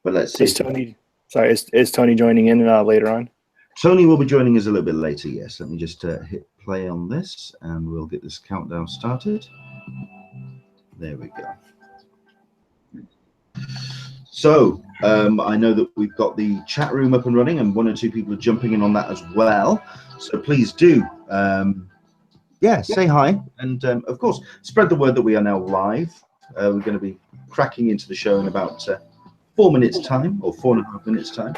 But let's see. Is Tony? Sorry, is Tony joining in later on? Tony will be joining us a little bit later. Yes. Let me just hit play on this, and we'll get this countdown started. There we go. So I know that we've got the chat room up and running, and 1 or 2 people are jumping in on that as well. So please do, yeah, say hi, and of course, spread the word that we are now live. We're going to be cracking into the show in about 4 minutes time, or 4.5 minutes time.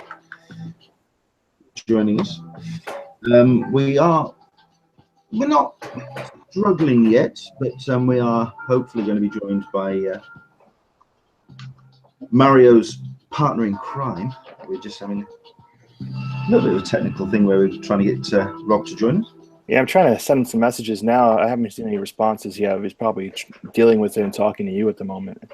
Joining us, we're not struggling yet, but we are hopefully going to be joined by Mario's partner in crime. We're just having a little bit of a technical thing where we're trying to get Rob to join us. Yeah, I'm trying to send him some messages now. I haven't seen any responses yet. He's probably dealing with it and talking to you at the moment.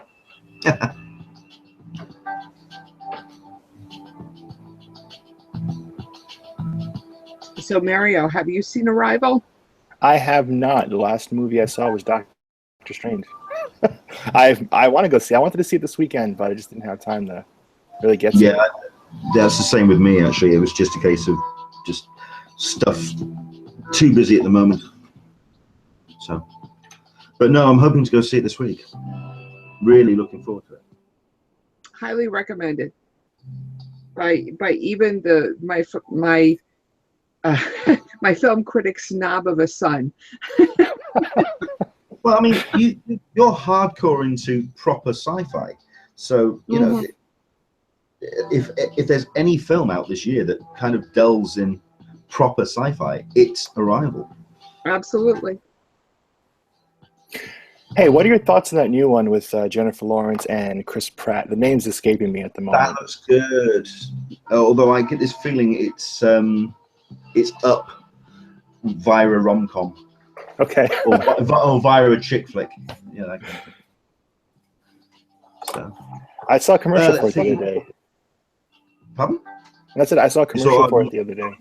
So, Mario, have you seen Arrival? I have not. The last movie I saw was Doctor Strange. I want to go see. I wanted to see it this weekend, but I just didn't have time to really get to it. Yeah, that's the same with me, actually. It was just a case of just stuff too busy at the moment. So, but no, I'm hoping to go see it this week. Really looking forward to it. Highly recommended. By even my film critic snob of a son. Well, I mean, you're hardcore into proper sci-fi, so you know, if there's any film out this year that kind of delves in proper sci-fi, it's Arrival. Absolutely. Hey, what are your thoughts on that new one with Jennifer Lawrence and Chris Pratt? The name's escaping me at the moment. That looks good. Although I get this feeling it's up via a rom-com. Okay. or via a chick flick. Yeah, that kind of thing. So, I saw a commercial for it the other day. Pardon? That's it. I saw a commercial for it the other day.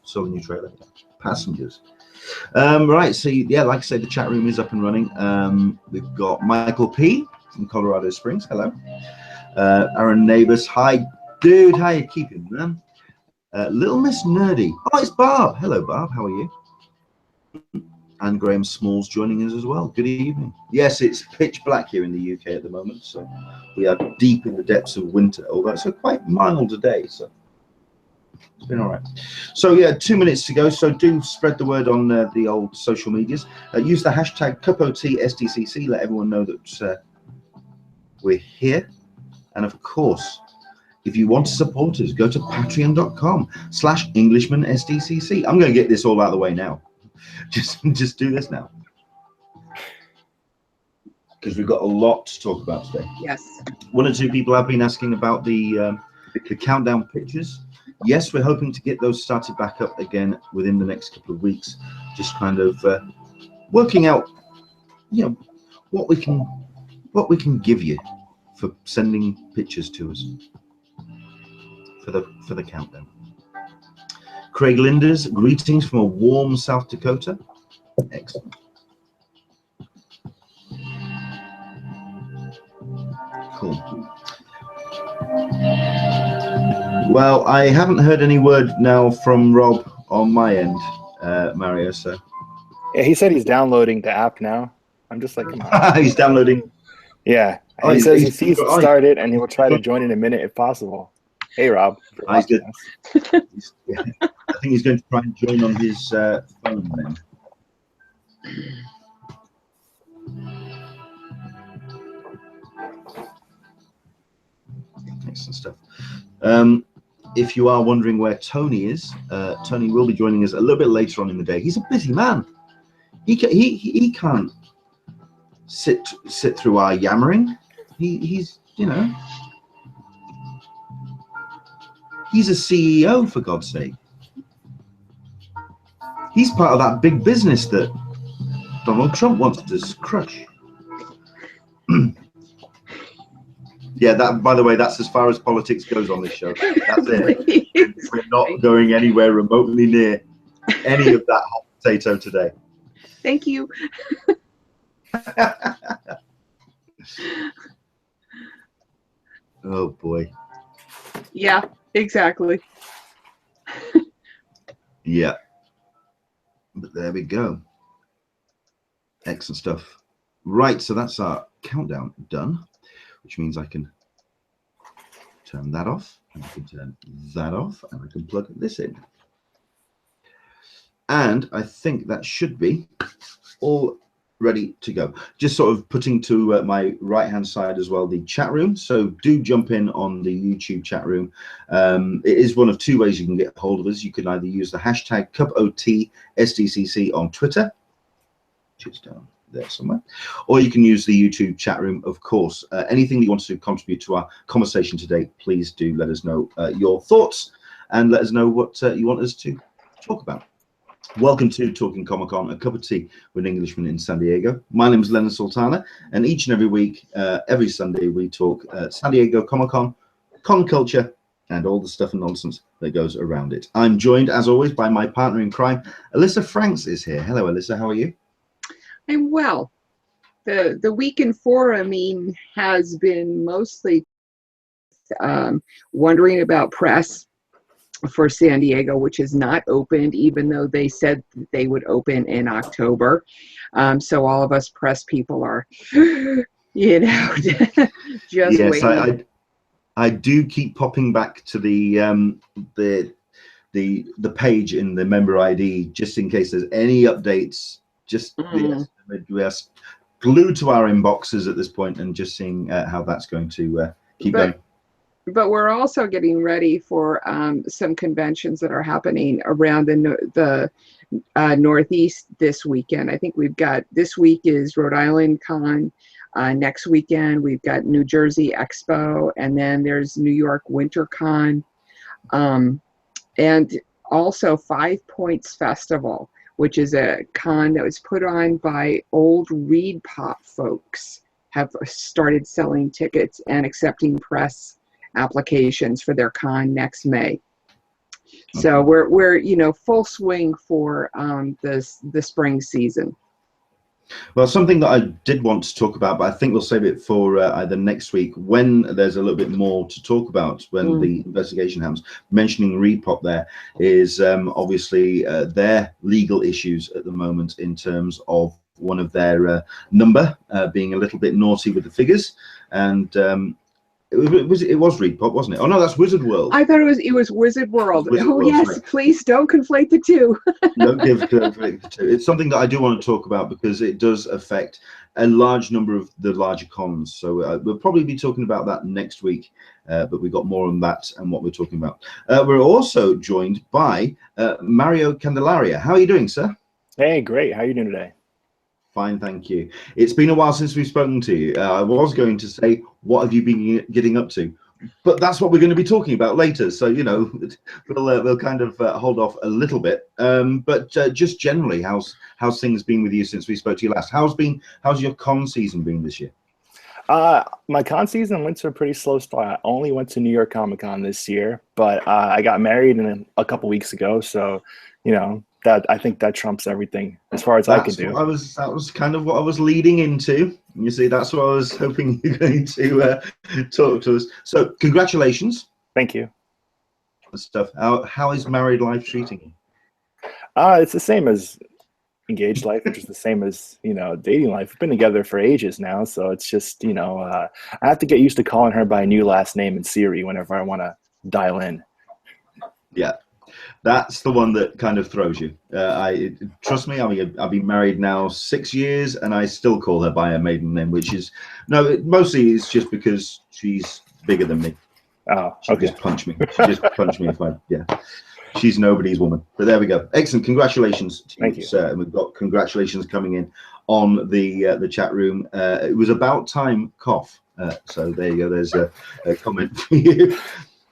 Saw the new trailer. Passengers. Right, so yeah, like I said, the chat room is up and running. We've got Michael P from Colorado Springs. Hello. Aaron Neighbors. Hi, dude. How you keeping, man? Little Miss Nerdy. Oh, it's Barb. Hello, Barb. How are you? And Graham Smalls joining us as well. Good evening. Yes, it's pitch black here in the UK at the moment, so we are deep in the depths of winter, although it's a quite mild today, so it's been all right. So yeah, 2 minutes to go, so do spread the word on the old social medias. Use the hashtag #CupOTSDCC, let everyone know that we're here. And of course, if you want to support us, go to patreon.com/EnglishmanSDCC. I'm going to get this all out of the way now. Just do this now, because we've got a lot to talk about today. Yes. 1 or 2 people have been asking about the countdown pictures. Yes, we're hoping to get those started back up again within the next couple of weeks. Just kind of working out, you know, what we can give you for sending pictures to us for the countdown. Craig Linders, greetings from a warm South Dakota. Excellent. Cool. Well, I haven't heard any word now from Rob on my end, Mario, so. Yeah, he said he's downloading the app now. I'm just like, come on. He's downloading. Yeah. Oh, he says he sees it started and he will try to join in a minute if possible. Hey, Rob. He's good. Yeah, I think he's going to try and join on his phone then. Excellent stuff. If you are wondering where Tony is, Tony will be joining us a little bit later on in the day. He's a busy man. He can't sit through our yammering. He's you know. He's a CEO, for God's sake. He's part of that big business that Donald Trump wants to crush. Yeah, that, by the way, that's as far as politics goes on this show. That's it. We're not going anywhere remotely near any of that hot potato today. Thank you. Oh boy. Yeah, exactly. Yeah. But there we go. Excellent stuff. Right, so that's our countdown done, which means I can turn that off, and I can turn that off, and I can plug this in. And I think that should be all ready to go. Just sort of putting to my right hand side as well the chat room, so do jump in on the YouTube chat room. It is one of two ways you can get hold of us. You can either use the hashtag #SDCC on Twitter, which is down there somewhere, or you can use the YouTube chat room, of course. Anything that you want to contribute to our conversation today, please do let us know your thoughts and let us know what you want us to talk about. Welcome to Talkin Comic-Con, a cup of tea with an Englishman in San Diego. My name is Leonard Sultana, and each and every week, every Sunday, we talk San Diego Comic-Con, con culture, and all the stuff and nonsense that goes around it. I'm joined, as always, by my partner in crime, Alyssa Franks is here. Hello, Alyssa. How are you? I'm well. The week in foruming has been mostly wondering about press for San Diego, which is not opened, even though they said they would open in October. So all of us press people are, you know, just waiting. I do keep popping back to the page in the member ID just in case there's any updates. Just yes, we are glued to our inboxes at this point and just seeing how that's going to keep going. But we're also getting ready for some conventions that are happening around the Northeast this weekend. I think we've got, this week is Rhode Island Con. Next weekend, we've got New Jersey Expo, and then there's New York Winter Con. And also 5 Points Festival, which is a con that was put on by old Reed Pop folks, have started selling tickets and accepting press applications for their con next May. So we're you know, full swing for the spring season. Well, something that I did want to talk about, but I think we'll save it for either next week when there's a little bit more to talk about when the investigation happens. Mentioning Reed Pop there is obviously their legal issues at the moment in terms of one of their number being a little bit naughty with the figures, and it was Reed Pop, wasn't it? Oh no, that's Wizard World. I thought it was Wizard World. Wizard World, yes, right. Please don't conflate the two. Don't conflate the two. It's something that I do want to talk about because it does affect a large number of the larger cons. So we'll probably be talking about that next week, but we've got more on that and what we're talking about. We're also joined by Mario Candelaria. How are you doing, sir? Hey, great. How are you doing today? Fine, thank you. It's been a while since we've spoken to you. I was going to say, what have you been getting up to? But that's what we're going to be talking about later. So, you know, we'll kind of hold off a little bit. But just generally, how's things been with you since we spoke to you last? How's your con season been this year? My con season went to a pretty slow start. I only went to New York Comic-Con this year, but I got married a couple weeks ago. So, you know, I think that trumps everything as far as I can do. That was kind of what I was leading into. You see, that's what I was hoping you're going to talk to us. So, congratulations. Thank you. Stuff. How is married life treating you? It's the same as engaged life, which is the same as, you know, dating life. We've been together for ages now, so it's just, you know, I have to get used to calling her by a new last name in Siri whenever I want to dial in. Yeah. That's the one that kind of throws you. Trust me, I've been married now 6 years, and I still call her by her maiden name, which is mostly it's just because she's bigger than me. Oh, She'll just punch me. She just punch me if she's nobody's woman. But there we go. Excellent. Congratulations to you, sir. And we've got congratulations coming in on the chat room. It was about time cough. So there you go. There's a comment for you.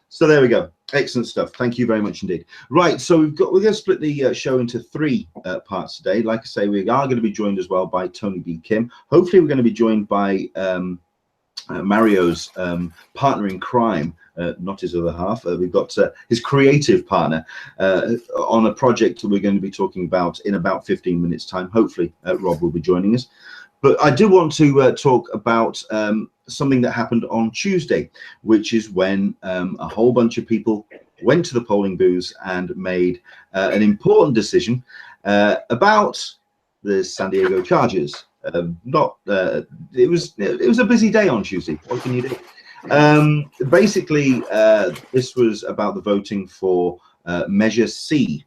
So there we go. Excellent stuff. Thank you very much indeed. Right, so we're going to split the show into 3 parts today. Like I say, we are going to be joined as well by Tony B. Kim. Hopefully, we're going to be joined by Mario's partner in crime, not his other half. We've got his creative partner on a project that we're going to be talking about in about 15 minutes' time. Hopefully, Rob will be joining us. But I do want to talk about something that happened on Tuesday, which is when a whole bunch of people went to the polling booths and made an important decision about the San Diego Chargers. It was a busy day on Tuesday. What can you do? Basically, this was about the voting for Measure C,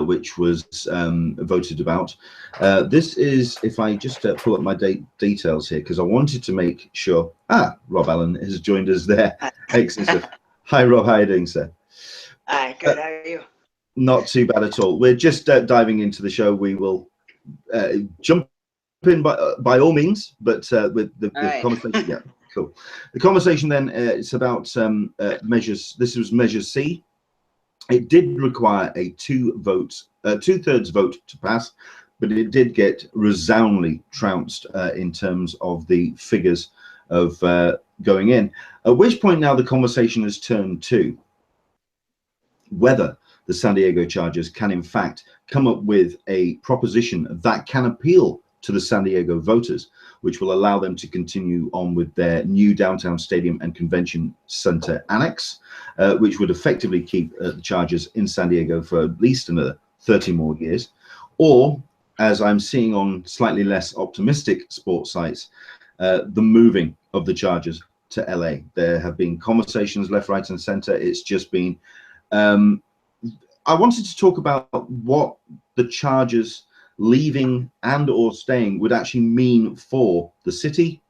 which was voted about. This is, if I just pull up my details here, because I wanted to make sure. Rob Alan has joined us there. Excellent stuff. Hi, Rob. How are you doing, sir? Hi, good. How are you? Not too bad at all. We're just diving into the show. We will jump in by all means, but with the conversation. Yeah, cool. The conversation then, it's about measures. This was Measure C. It did require a two-thirds vote to pass, but it did get resoundingly trounced in terms of the figures of going in. At which point now the conversation has turned to whether the San Diego Chargers can in fact come up with a proposition that can appeal to the San Diego voters, which will allow them to continue on with their new downtown stadium and convention center annex, which would effectively keep the Chargers in San Diego for at least another 30 more years. Or, as I'm seeing on slightly less optimistic sports sites, the moving of the Chargers to LA. There have been conversations left, right, and center. It's just been I wanted to talk about what the Chargers leaving and or staying would actually mean for the city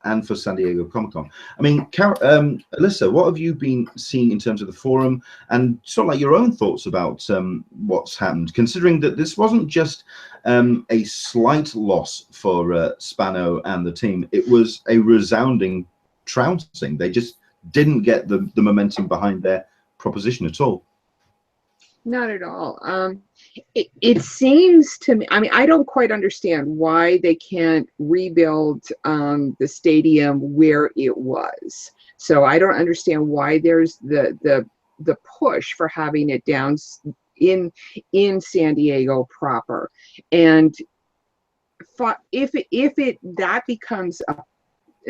and for San Diego Comic-Con. I mean, Alyssa, what have you been seeing in terms of the forum and sort of like your own thoughts about what's happened, considering that this wasn't just a slight loss for Spano and the team, it was a resounding trouncing. They just didn't get the momentum behind their proposition at all. Not at all. It seems to me, I mean, I don't quite understand why they can't rebuild the stadium where it was. So I don't understand why there's the push for having it down in San Diego proper. And if that becomes a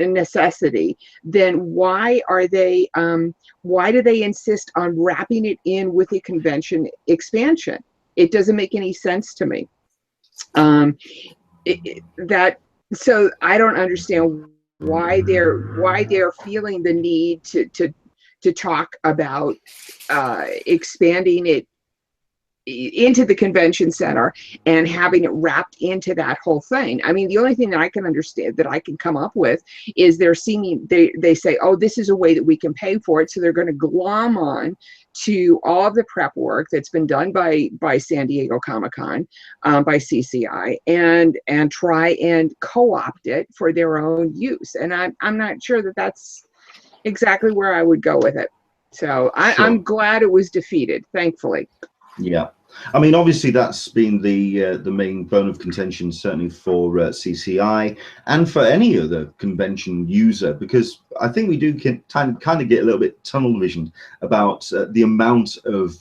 necessity, then why do they insist on wrapping it in with a convention expansion? It doesn't make any sense to me. So I don't understand why they're feeling the need to talk about expanding it into the convention center and having it wrapped into that whole thing. I mean, the only thing that I can understand, that I can come up with, is they say, oh, this is a way that we can pay for it. So they're going to glom on to all of the prep work that's been done by San Diego Comic-Con, by CCI, and try and co-opt it for their own use. And I'm not sure that that's exactly where I would go with it. So I'm glad it was defeated, thankfully. Yeah. I mean, obviously, that's been the main bone of contention, certainly for CCI and for any other convention user, because I think we do kind of get a little bit tunnel vision about the amount of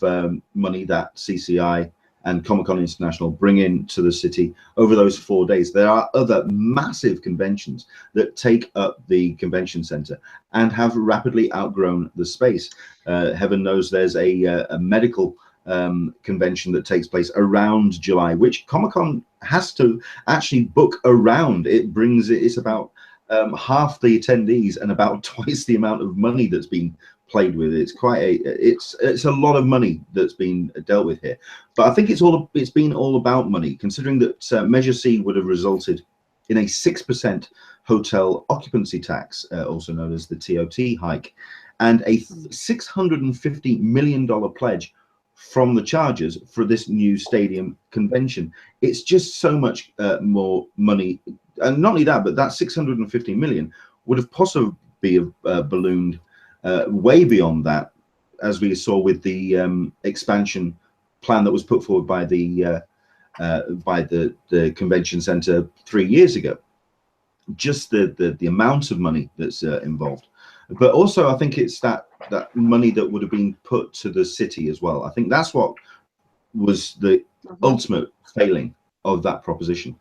money that CCI and Comic-Con International bring into the city over those 4 days. There are other massive conventions that take up the convention center and have rapidly outgrown the space. Heaven knows there's a medical convention that takes place around July, which Comic-Con has to actually book around. It's about half the attendees and about twice the amount of money that's been played with. It's it's a lot of money that's been dealt with here. But I think it's been all about money, considering that Measure C would have resulted in a 6% hotel occupancy tax, also known as the TOT hike, and a $650 million pledge from the Chargers for this new stadium convention. It's just so much more money, and not only that, but that 650 million would have possibly ballooned way beyond that, as we saw with the expansion plan that was put forward by the convention center 3 years ago. Just the amount of money that's involved. But also, I think it's that money that would have been put to the city as well. I think that's what was the ultimate failing of that proposition.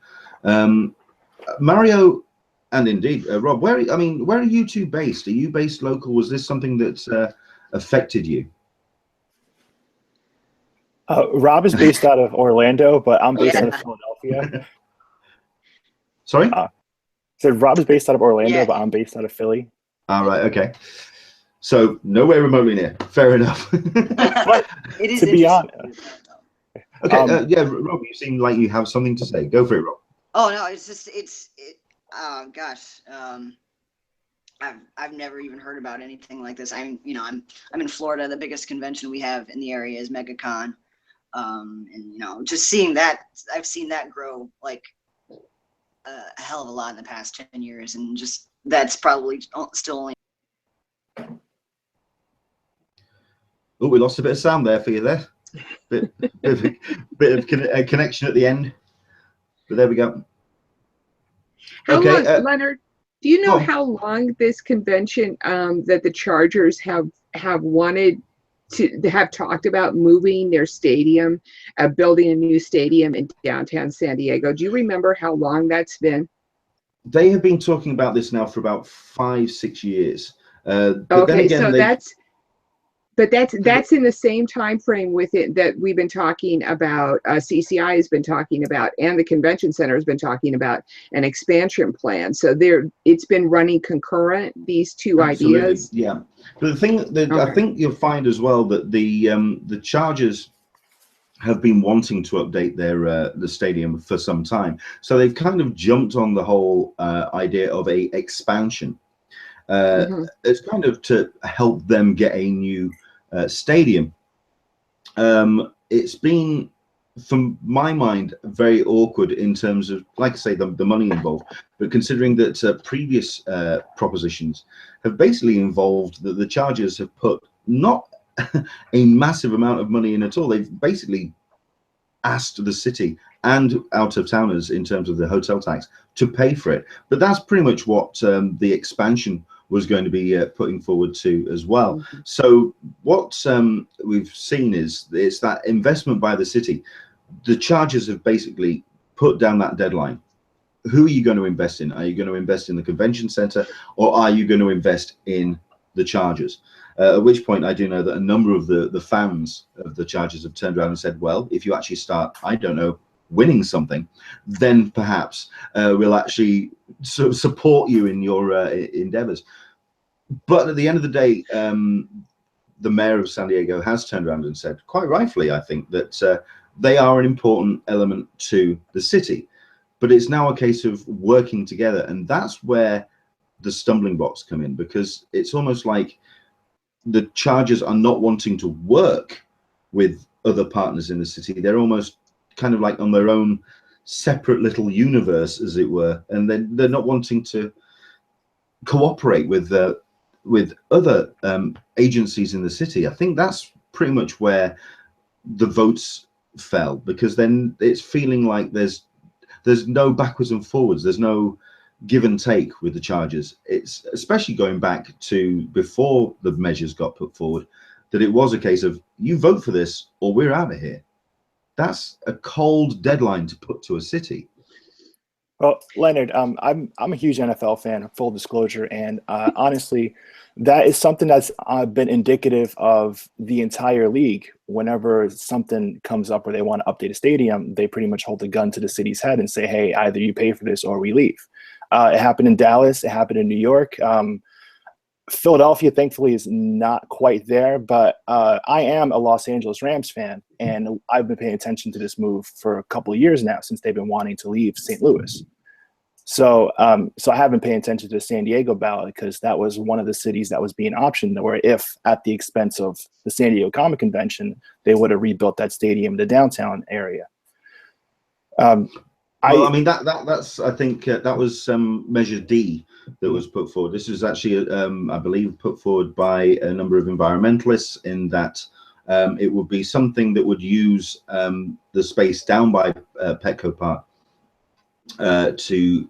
Mario, And indeed, Rob, where are you two based? Are you based local? Was this something that affected you? Rob is based out of Orlando, but I'm based out of Philadelphia. Sorry? So Rob is based out of Orlando, Yeah. but I'm based out of Philly. All right, okay. So nowhere remotely near. Fair enough. But It is to be honest, Okay, yeah, Rob, you seem like you have something to say. Go for it, Rob. Oh no, oh gosh. I've never even heard about anything like this. I'm in Florida. The biggest convention we have in the area is MegaCon. And just seeing that, I've seen that grow like a hell of a lot in the past 10 years, and just that's probably still only. Oh, we lost a bit of sound there for you there. Bit of connection at the end, but there we go. How Okay, long, Leonard, do you know how long this convention that the Chargers have wanted to have talked about moving their stadium, building a new stadium in downtown San Diego? Do you remember how long that's been? They have been talking about this now for about 5-6 years. But okay, then again, so that's in the same time frame with it that we've been talking about. CCI has been talking about, and the convention center has been talking about an expansion plan. So it's been running concurrent, these two ideas. Yeah, but the thing that I think you'll find as well that the Chargers have been wanting to update their the stadium for some time, so they've kind of jumped on the whole idea of a expansion. It's kind of to help them get a new stadium. It's been, from my mind, very awkward in terms of, like I say, the money involved, but considering that previous propositions have basically involved that the Chargers have put not a massive amount of money in at all. They've basically asked the city and out-of-towners, in terms of the hotel tax, to pay for it. But that's pretty much what the expansion was going to be putting forward to as well. So what we've seen is it's that investment by the city. The Chargers have basically put down that deadline. Who are you going to invest in? Are you going to invest in the convention center, or are you going to invest in the Chargers? At which point, I do know that a number of the fans of the Chargers have turned around and said, well, if you actually start, I don't know, winning something, then perhaps we'll actually sort of support you in your endeavors. But at the end of the day, the mayor of San Diego has turned around and said, quite rightfully, I think, that they are an important element to the city. But it's now a case of working together, and that's where the stumbling blocks come in, because it's almost like the Chargers are not wanting to work with other partners in the city. They're almost kind of like on their own separate little universe, as it were, and they're not wanting to cooperate with other agencies in the city. I think that's pretty much where the votes fell, because then it's feeling like there's no backwards and forwards. There's no give and take with the Chargers. It's especially going back to before the measures got put forward, that it was a case of, you vote for this or we're out of here. That's a cold deadline to put to a city. Well, Leonard, I'm a huge NFL fan, full disclosure, and honestly, that is something that's been indicative of the entire league. Whenever something comes up where they want to update a stadium, they pretty much hold the gun to the city's head and say, hey, either you pay for this or we leave. It happened in Dallas. It happened in New York. Philadelphia, thankfully, is not quite there, but I am a Los Angeles Rams fan, and I've been paying attention to this move for a couple of years now, since they've been wanting to leave St. Louis. So I have been paying attention to the San Diego ballot, because that was one of the cities that was being optioned, where if at the expense of the San Diego Comic Convention, they would have rebuilt that stadium in the downtown area. Well, I mean, that's I think that was Measure D that was put forward. This was actually, I believe, put forward by a number of environmentalists, in that it would be something that would use the space down by Petco Park to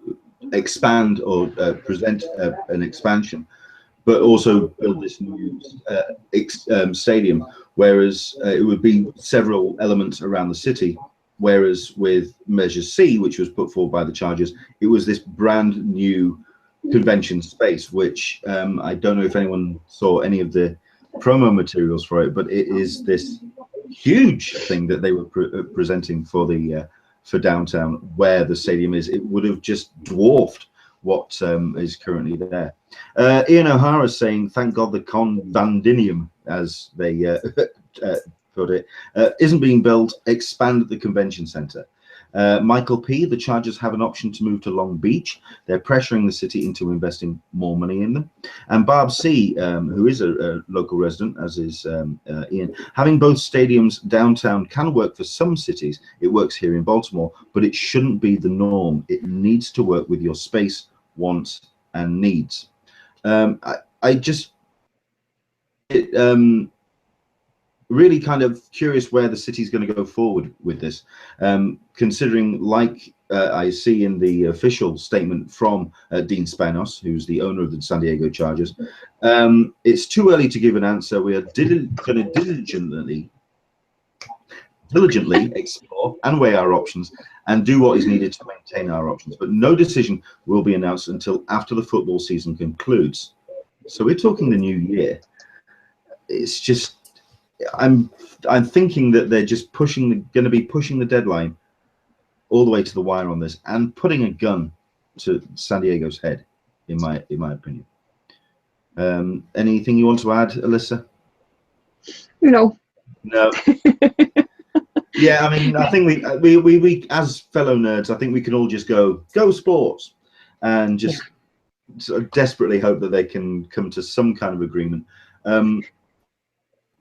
expand or present an expansion, but also build this new stadium, whereas it would be several elements around the city. Whereas with Measure C, which was put forward by the Chargers, it was this brand new convention space, which I don't know if anyone saw any of the promo materials for it, but it is this huge thing that they were presenting for the for downtown, where the stadium is. It would have just dwarfed what is currently there. Ian O'Hara saying, "Thank God the condominium, as they put it, isn't being built. Expand the convention center." Michael P, the Chargers have an option to move to Long Beach. They're pressuring the city into investing more money in them. And Barb C, who is a local resident, as is Ian, having both stadiums downtown can work for some cities. It works here in Baltimore, but it shouldn't be the norm. It needs to work with your space, wants, and needs. Really kind of curious where the city's going to go forward with this, considering, like I see in the official statement from Dean Spanos, who's the owner of the San Diego Chargers, it's too early to give an answer. We are going to diligently explore and weigh our options and do what is needed to maintain our options. But no decision will be announced until after the football season concludes. So we're talking the new year. It's just, I'm thinking that they're just going to be pushing the deadline all the way to the wire on this and putting a gun to San Diego's head, in my opinion. Anything you want to add, Alyssa? No. Yeah, I mean, I think we as fellow nerds, I think we can all just go sports, and just sort of desperately hope that they can come to some kind of agreement.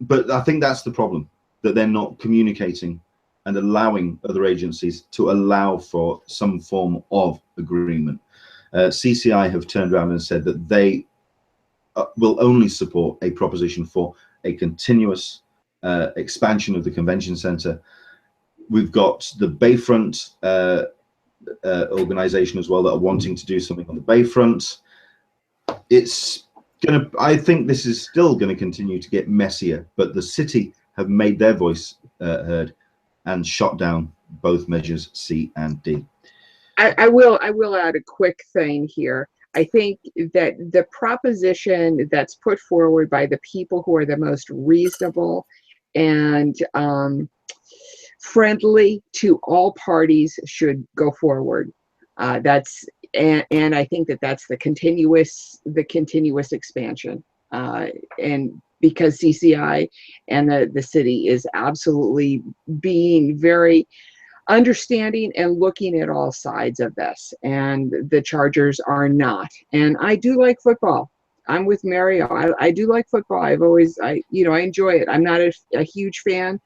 But I think that's the problem, that they're not communicating and allowing other agencies to allow for some form of agreement. CCI have turned around and said that they will only support a proposition for a continuous expansion of the convention center. We've got the Bayfront organization as well that are wanting to do something on the Bayfront. I think this is still going to continue to get messier, but the city have made their voice heard and shot down both measures C and D. I will add a quick thing here. I think that the proposition that's put forward by the people who are the most reasonable and friendly to all parties should go forward. And I think that that's the continuous expansion, and because CCI and the city is absolutely being very understanding and looking at all sides of this, and the Chargers are not. And I do like football. I'm with Mario. I do like football. I enjoy it. I'm not a huge fan,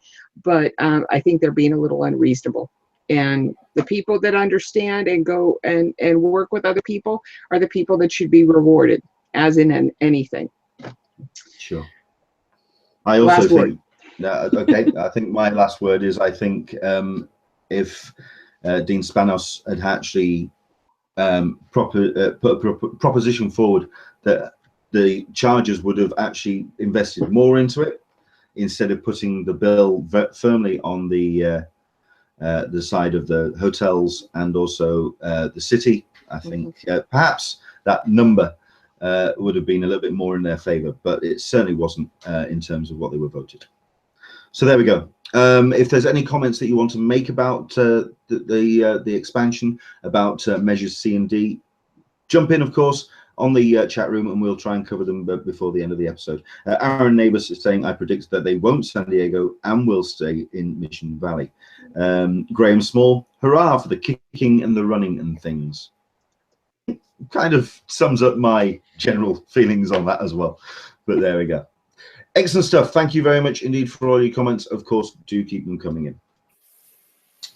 but I think they're being a little unreasonable. And the people that understand and go and work with other people are the people that should be rewarded, as in anything. Sure. I also think, okay, I think my last word is, I think if Dean Spanos had actually put a proposition forward that the Chargers would have actually invested more into it, instead of putting the bill firmly on the side of the hotels and also the city, I think perhaps that number would have been a little bit more in their favor, but it certainly wasn't in terms of what they were voted. So there we go. If there's any comments that you want to make about the expansion, about measures C and D, jump in, of course, on the chat room, and we'll try and cover them before the end of the episode. Aaron Neighbors is saying, I predict that they won't San Diego and will stay in Mission Valley. Graham Small, hurrah for the kicking and the running and things. Kind of sums up my general feelings on that as well. But there we go. Excellent stuff. Thank you very much indeed for all your comments. Of course, do keep them coming in.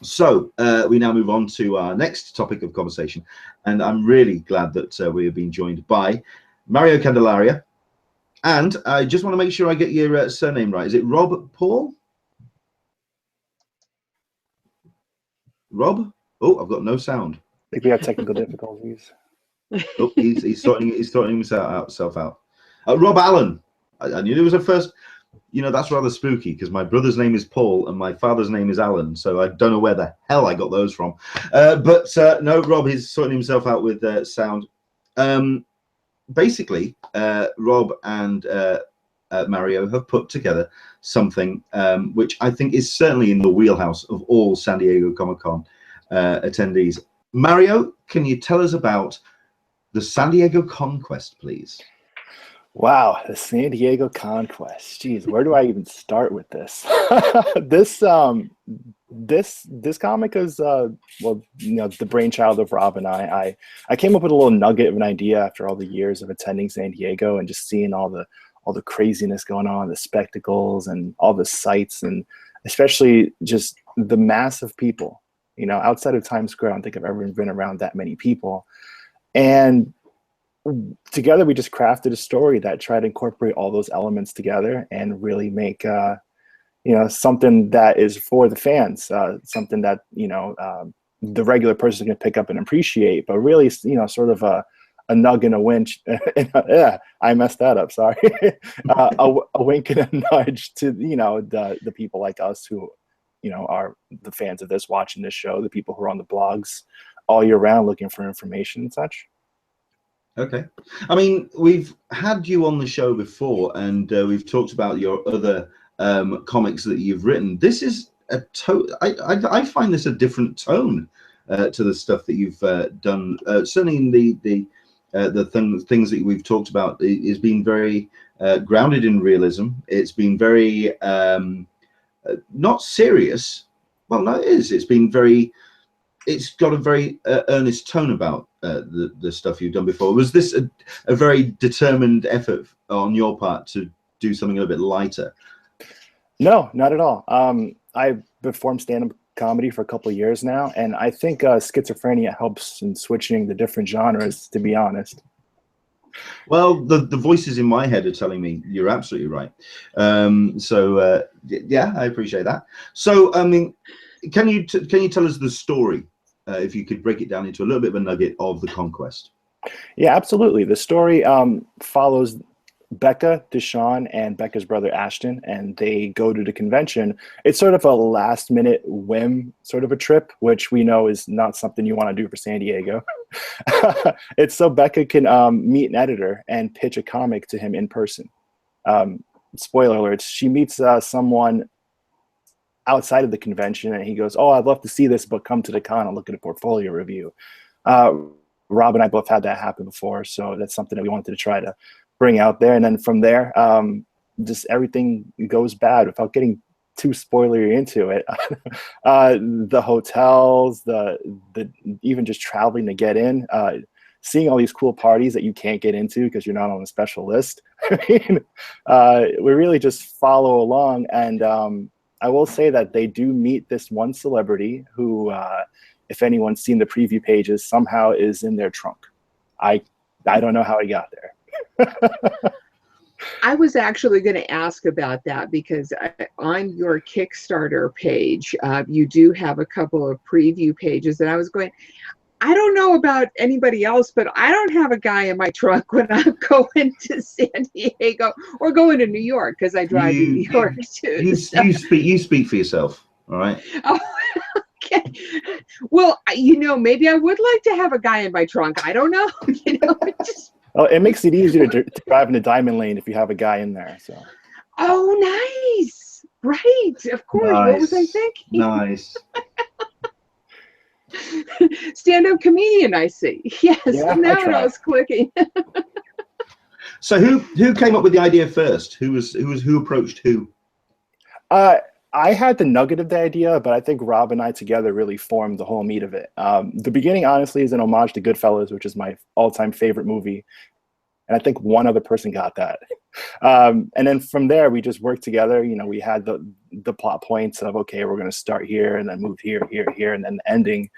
So we now move on to our next topic of conversation, and I'm really glad that we have been joined by Mario Candelaria, and I just want to make sure I get your surname right. Is it Rob Paul? Rob? Oh, I've got no sound. I think we have technical difficulties. Oh, he's sorting himself out. Rob Alan. I knew there was a first. You know, that's rather spooky because my brother's name is Paul and my father's name is Alan, so I don't know where the hell I got those from. But no, Rob, he's sorting himself out with sound. basically, Rob and Mario have put together something which I think is certainly in the wheelhouse of all San Diego Comic-Con attendees. Mario, can you tell us about the San Diego Conquest, please? Wow, the San Diego Conquest. Jeez, where do I even start with this? This comic is well, you know, the brainchild of Rob and I came up with a little nugget of an idea after all the years of attending San Diego and just seeing all the craziness going on, the spectacles and all the sights, and especially just the mass of people. You know, outside of Times Square, I don't think I've ever been around that many people. And together we just crafted a story that tried to incorporate all those elements together and really make you know, something that is for the fans, something that, you know, the regular person can pick up and appreciate, but really, you know, sort of a nug and a winch. Yeah, I messed that up, sorry. A wink and a nudge to, you know, the people like us who, you know, are the fans of this, watching this show, the people who are on the blogs all year round looking for information and such. Okay. I mean, we've had you on the show before, and we've talked about your other comics that you've written. This is I find this a different tone to the stuff that you've done. Certainly in the things that we've talked about, it's been very grounded in realism. It's been very not serious. Well, no, it is. It's been very. It's got a very earnest tone about the stuff you've done before. Was this a very determined effort on your part to do something a little bit lighter? No, not at all. I've performed stand-up comedy for a couple of years now, and I think schizophrenia helps in switching the different genres, to be honest. Well, the voices in my head are telling me you're absolutely right. Yeah, I appreciate that. So, I mean, can you tell us the story, if you could break it down into a little bit of a nugget of the Conquest? Yeah, absolutely. The story follows Becca, Deshawn, and Becca's brother Ashton, and they go to the convention. It's sort of a last-minute whim sort of a trip, which we know is not something you want to do for San Diego. It's so Becca can meet an editor and pitch a comic to him in person. Spoiler alerts, she meets someone outside of the convention, and he goes, "Oh, I'd love to see this, but come to the con and look at a portfolio review." Rob and I both had that happen before, so that's something that we wanted to try to bring out there. And then from there, just everything goes bad without getting too spoilery into it. The hotels, the even just traveling to get in, seeing all these cool parties that you can't get into because you're not on a special list. I mean, we really just follow along. And I will say that they do meet this one celebrity who, if anyone's seen the preview pages, somehow is in their trunk. I don't know how he got there. I was actually going to ask about that because on your Kickstarter page, you do have a couple of preview pages, and I was going, I don't know about anybody else, but I don't have a guy in my trunk when I'm going to San Diego or going to New York, because I drive to New York too. You speak for yourself, all right? Oh, okay. Well, you know, maybe I would like to have a guy in my trunk. I don't know. You know, just. Well, it makes it easier to drive in the diamond lane if you have a guy in there. So. Oh, nice! Right, of course. Nice. What was I thinking? Nice. Stand-up comedian, I see. Yes, yeah, now it all's clicking. So, who came up with the idea first? Who approached who? I had the nugget of the idea, but I think Rob and I together really formed the whole meat of it. The beginning, honestly, is an homage to Goodfellas, which is my all-time favorite movie. And I think one other person got that. And then from there, we just worked together. You know, we had the plot points of, okay, we're going to start here and then move here, and then the ending.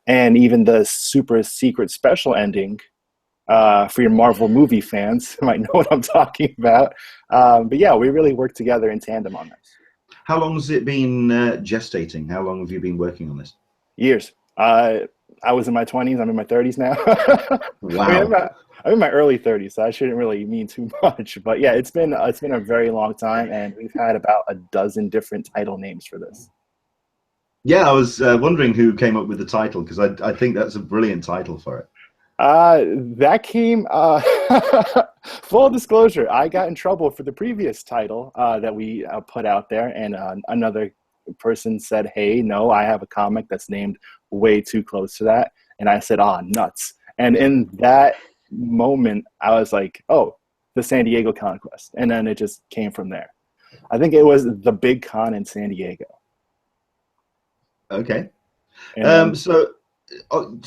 And even the super secret special ending for your Marvel movie fans who might know what I'm talking about. But yeah, we really worked together in tandem on this. How long has it been gestating? How long have you been working on this? Years. I was in my 20s. I'm in my 30s now. Wow. I'm in my early 30s, so I shouldn't really mean too much. But yeah, it's been a very long time, and we've had about a dozen different title names for this. Yeah, I was wondering who came up with the title, because I think that's a brilliant title for it. That came, full disclosure, I got in trouble for the previous title that we put out there, and another person said, hey, no, I have a comic that's named way too close to that. And I said, nuts. And in that moment, I was like, oh, the San Diego Conquest. And then it just came from there. I think it was the big con in San Diego. Okay. And, so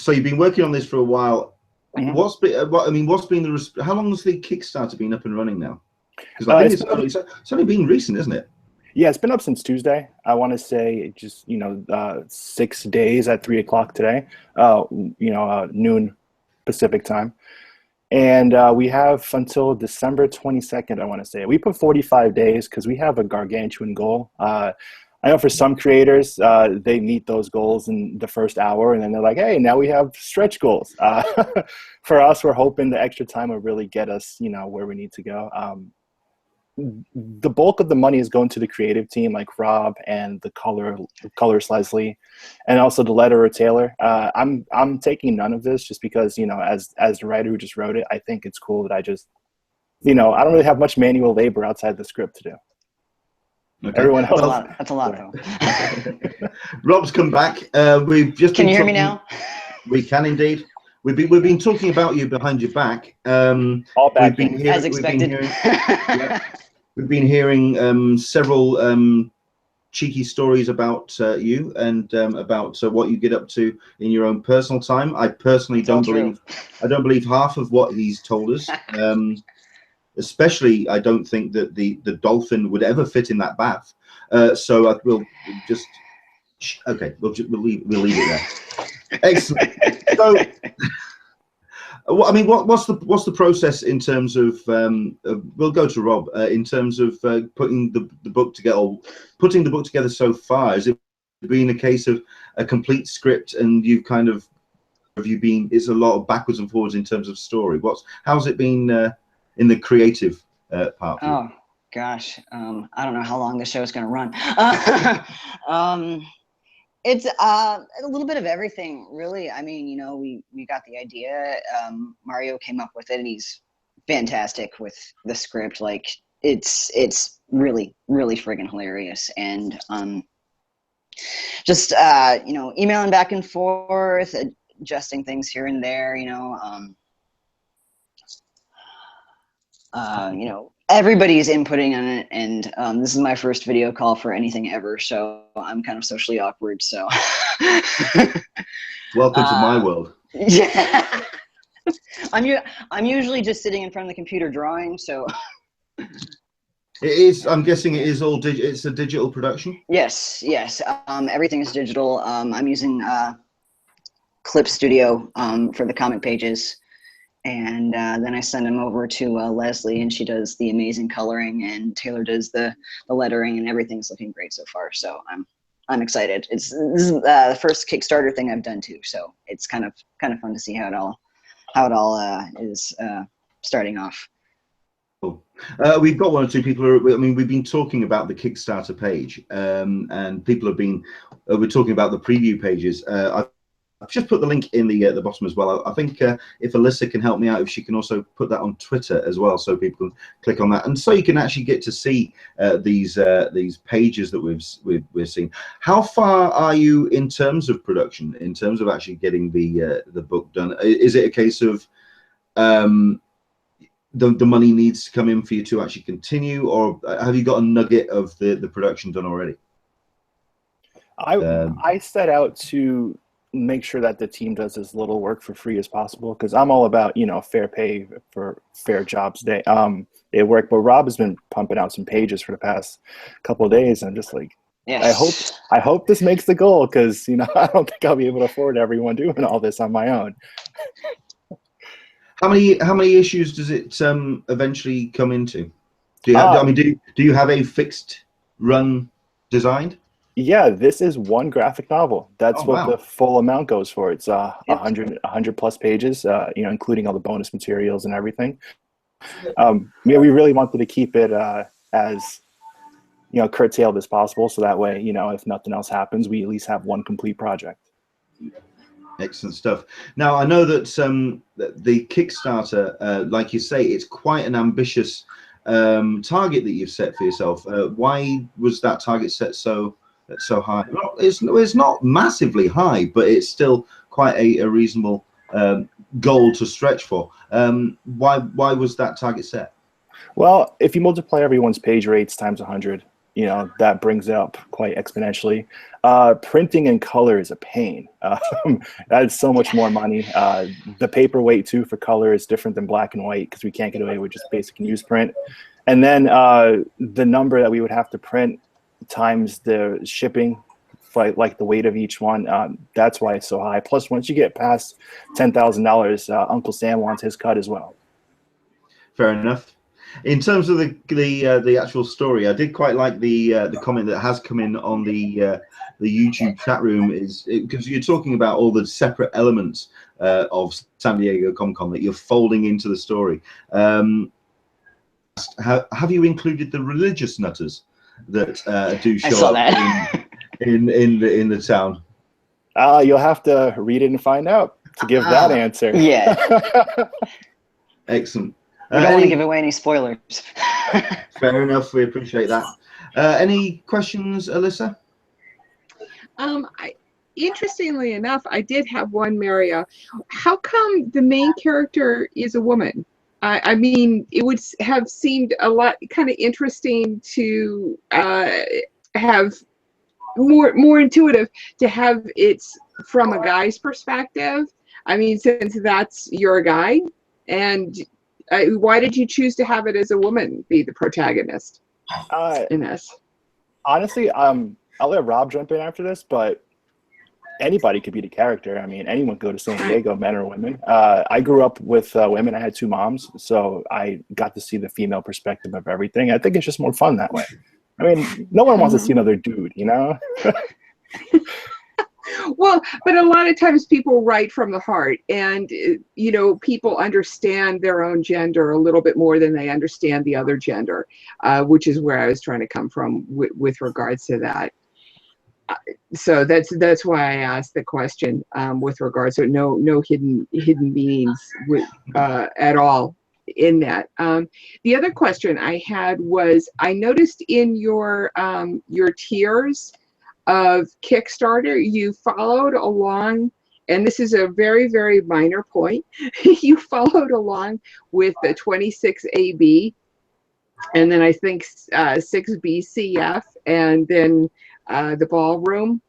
you've been working on this for a while. Mhm. How long has the Kickstarter been up and running now? Because I think it's only been recent, isn't it? Yeah, it's been up since Tuesday. I want to say just 6 days at 3 o'clock today. Noon Pacific time, and we have until December 22nd. I want to say we put 45 days because we have a gargantuan goal. I know for some creators, they meet those goals in the first hour, and then they're like, hey, now we have stretch goals. For us, we're hoping the extra time will really get us, where we need to go. The bulk of the money is going to the creative team, like Rob and the colorist Leslie, and also the letterer Taylor. I'm taking none of this just because, as the writer who just wrote it, I think it's cool that I just, I don't really have much manual labor outside the script to do. Okay. Everyone else. That's a lot though. Rob's come back. We've just Can you hear me now? We can indeed. We've been talking about you behind your back. All back As expected. We've been hearing several cheeky stories about you and about what you get up to in your own personal time. I personally don't believe half of what he's told us. Especially, I don't think that the dolphin would ever fit in that bath. So we'll just we'll leave it there. Excellent. So, what's the process in terms of? We'll go to Rob in terms of putting the book together. Or putting the book together so far. Has it been a case of a complete script, and it's a lot of backwards and forwards in terms of story? How's it been in the creative part? Oh gosh, I don't know how long the show is going to run. It's a little bit of everything, really. I mean, we got the idea. Mario came up with it, and he's fantastic with the script. Like, it's really, really friggin' hilarious. And just emailing back and forth, adjusting things here and there. Everybody's inputting on it, and this is my first video call for anything ever, so I'm kind of socially awkward. So, welcome to my world. Yeah, I'm usually just sitting in front of the computer drawing. So, it is. I'm guessing it is all digital. It's a digital production. Yes. Everything is digital. I'm using Clip Studio for the comic pages. And then I send them over to Leslie, and she does the amazing coloring, and Taylor does the lettering, and everyth's looking great so far. So I'm excited. This is the first Kickstarter thing I've done too, so it's kind of fun to see how it all is starting off. Cool. We've got one or two people we've been talking about the Kickstarter page, and people have been. We're talking about the preview pages. I've just put the link in the bottom as well. I think if Alyssa can help me out, if she can also put that on Twitter as well, so people can click on that, and so you can actually get to see these pages that we've seen. How far are you in terms of production, in terms of actually getting the book done? Is it a case of the money needs to come in for you to actually continue, or have you got a nugget of the production done already? I set out to make sure that the team does as little work for free as possible, because I'm all about fair pay for fair jobs at work. But Rob has been pumping out some pages for the past couple of days, and I'm just like, yes. I hope this makes the goal, because I don't think I'll be able to afford everyone doing all this on my own. How many issues does it eventually come into? Do you have, do you have a fixed run designed? Yeah, this is one graphic novel. That's what the full amount goes for. It's 100 plus pages, including all the bonus materials and everything. We really wanted to keep it as curtailed as possible, so that way, if nothing else happens, we at least have one complete project. Excellent stuff. Now, I know that the Kickstarter, like you say, it's quite an ambitious target that you've set for yourself. Why was that target set so high? Well, it's not massively high, but it's still quite a reasonable goal to stretch for. Why was that target set? Well, if you multiply everyone's page rates times 100, that brings it up quite exponentially. Printing in color is a pain. That's so much more money. The paperweight too for color is different than black and white because we can't get away with just basic newsprint. And then the number that we would have to print times the shipping, like the weight of each one, that's why it's so high. Plus, once you get past $10,000, Uncle Sam wants his cut as well. Fair enough. In terms of the actual story, I did quite like the comment that has come in on the YouTube chat room, is because you're talking about all the separate elements of San Diego Comic-Con that you're folding into the story. Have you included the religious nutters that do show up in the town? You'll have to read it and find out to give that answer. Yeah. Excellent. We don't want to give away any spoilers. Fair enough. We appreciate that. Any questions, Alyssa? Interestingly enough, I did have one, Maria. How come the main character is a woman? I mean, it would have seemed a lot kind of interesting to have more intuitive to have it's from a guy's perspective. I mean, since you're a guy, and why did you choose to have it as a woman be the protagonist in this? Honestly, I'll let Rob jump in after this, but anybody could be the character. I mean, anyone could go to San Diego, men or women. I grew up with women. I had 2 moms, so I got to see the female perspective of everything. I think it's just more fun that way. I mean, no one wants to see another dude, Well, but a lot of times people write from the heart, and people understand their own gender a little bit more than they understand the other gender, which is where I was trying to come from with regards to that. So that's why I asked the question with regards to no hidden meanings at all in that. The other question I had was, I noticed in your tiers of Kickstarter, you followed along, and this is a very, very minor point, you followed along with the 26AB, and then I think 6BCF, and then the ballroom.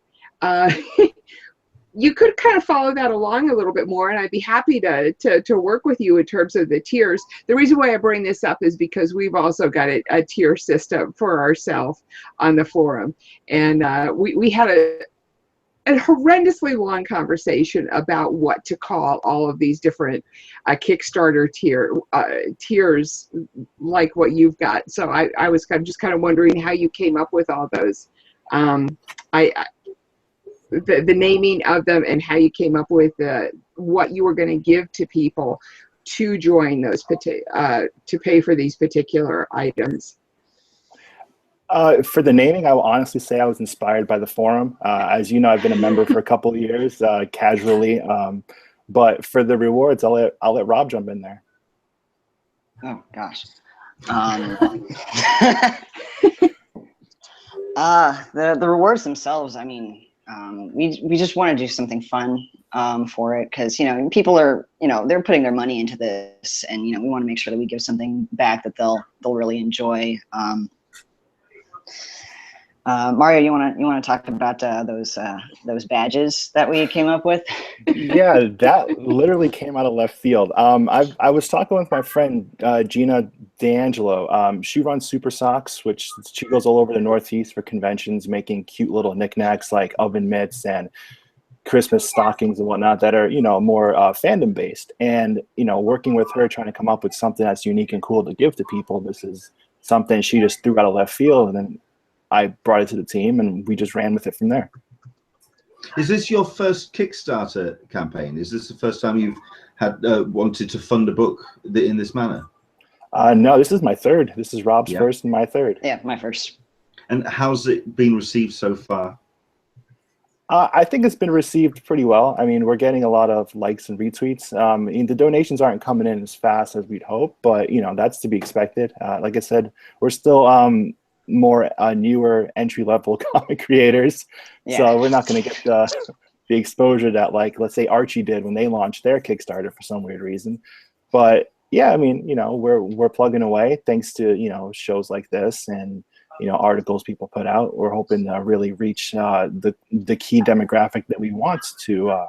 You could kind of follow that along a little bit more, and I'd be happy to work with you in terms of the tiers. The reason why I bring this up is because we've also got a tier system for ourselves on the forum, and we had a horrendously long conversation about what to call all of these different Kickstarter tiers like what you've got. So I was just kind of wondering how you came up with all those. The naming of them, and how you came up with what you were going to give to people to join those to pay for these particular items. For the naming, I will honestly say I was inspired by the forum. As you know, I've been a member for a couple of years, casually. But for the rewards, I'll let Rob jump in there. Oh gosh. The rewards themselves, I mean, we just want to do something fun for it, because people are they're putting their money into this, and we want to make sure that we give something back that they'll really enjoy. Mario, you want to talk about those badges that we came up with? Yeah, that literally came out of left field. I was talking with my friend Gina D'Angelo. She runs Super Socks, which she goes all over the Northeast for conventions, making cute little knickknacks like oven mitts and Christmas stockings and whatnot that are more fandom based. And working with her, trying to come up with something that's unique and cool to give to people. This is something she just threw out of left field, and then I brought it to the team, and we just ran with it from there. Is this your first Kickstarter campaign? Is this the first time you've had wanted to fund a book in this manner? No, this is my third. This is Rob's first and my third. Yeah, my first. And how's it been received so far? I think it's been received pretty well. I mean, we're getting a lot of likes and retweets. I mean, the donations aren't coming in as fast as we'd hope, but you know, that's to be expected. Like I said, we're still more newer entry-level comic creators, so we're not going to get the exposure that, like, let's say Archie did when they launched their Kickstarter for some weird reason. But yeah, I mean, you know, we're plugging away thanks to, you know, shows like this and, you know, articles people put out. We're hoping to really reach the key demographic that we want to,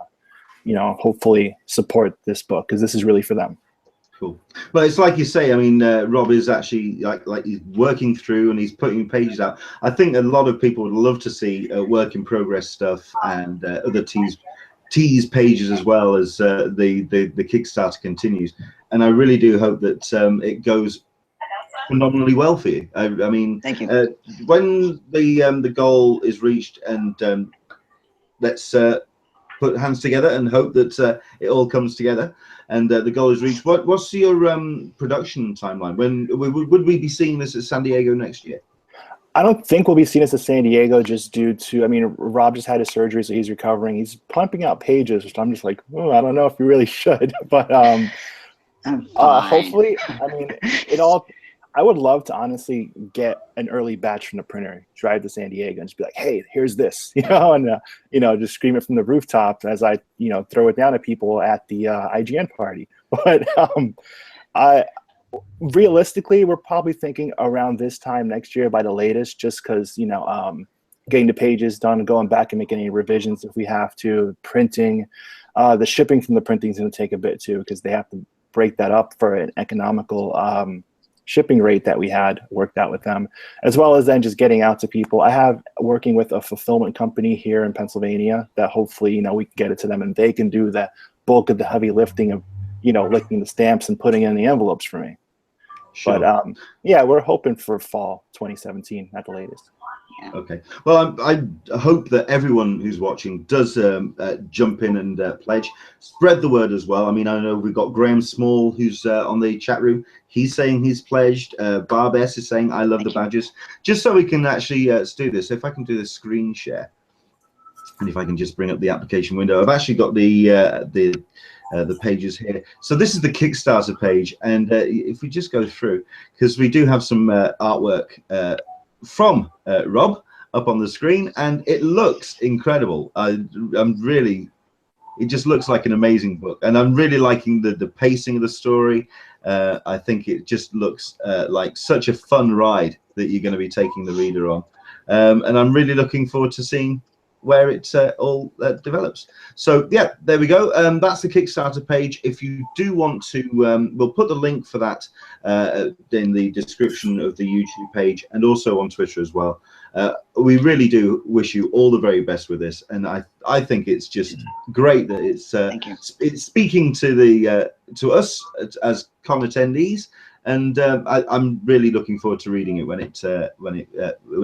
you know, hopefully support this book, because this is really for them. Cool. Well, it's like you say. I mean, Rob is actually like he's working through and he's putting pages out. I think a lot of people would love to see work in progress stuff and other tease pages as well as the Kickstarter continues. And I really do hope that it goes phenomenally well for you. I mean, thank you. When the goal is reached, and let's put hands together and hope that it all comes together and the goal is reached. What's your production timeline? When would we be seeing this at San Diego next year? I don't think we'll be seeing this at San Diego, just due to, I mean, Rob just had his surgery, so he's recovering. He's pumping out pages, which I'm just like, oh, I don't know if we really should, but hopefully, I mean, I would love to honestly get an early batch from the printer, drive to San Diego, and just be like, hey, here's this, you know, and you know, just scream it from the rooftop as I, you know, throw it down at people at the IGN party. But realistically, we're probably thinking around this time next year by the latest, just because, you know, getting the pages done, going back and making any revisions if we have to, printing, the shipping from the printing is going to take a bit too, because they have to break that up for an economical shipping rate that we had worked out with them, as well as then just getting out to people. I have working with a fulfillment company here in Pennsylvania that hopefully, you know, we can get it to them and they can do the bulk of the heavy lifting of, you know, licking the stamps and putting in the envelopes for me. Sure. But yeah, we're hoping for fall 2017 at the latest. Okay. Well, I hope that everyone who's watching does jump in and pledge. Spread the word as well. I mean, I know we've got Graham Small who's on the chat room. He's saying he's pledged. Barb S is saying, I love the badges. Just so we can actually do this, if I can do the screen share, and if I can just bring up the application window, I've actually got the pages here. So this is the Kickstarter page, and if we just go through, because we do have some artwork from Rob up on the screen, and it looks incredible. It just looks like an amazing book, and I'm really liking the pacing of the story. I think it just looks like such a fun ride that you're going to be taking the reader on, and I'm really looking forward to seeing where it all develops. So yeah, there we go. That's the Kickstarter page. If you do want to, we'll put the link for that in the description of the YouTube page and also on Twitter as well. We really do wish you all the very best with this, and I think it's just great that it's speaking to the to us as con attendees, and I'm really looking forward to reading it when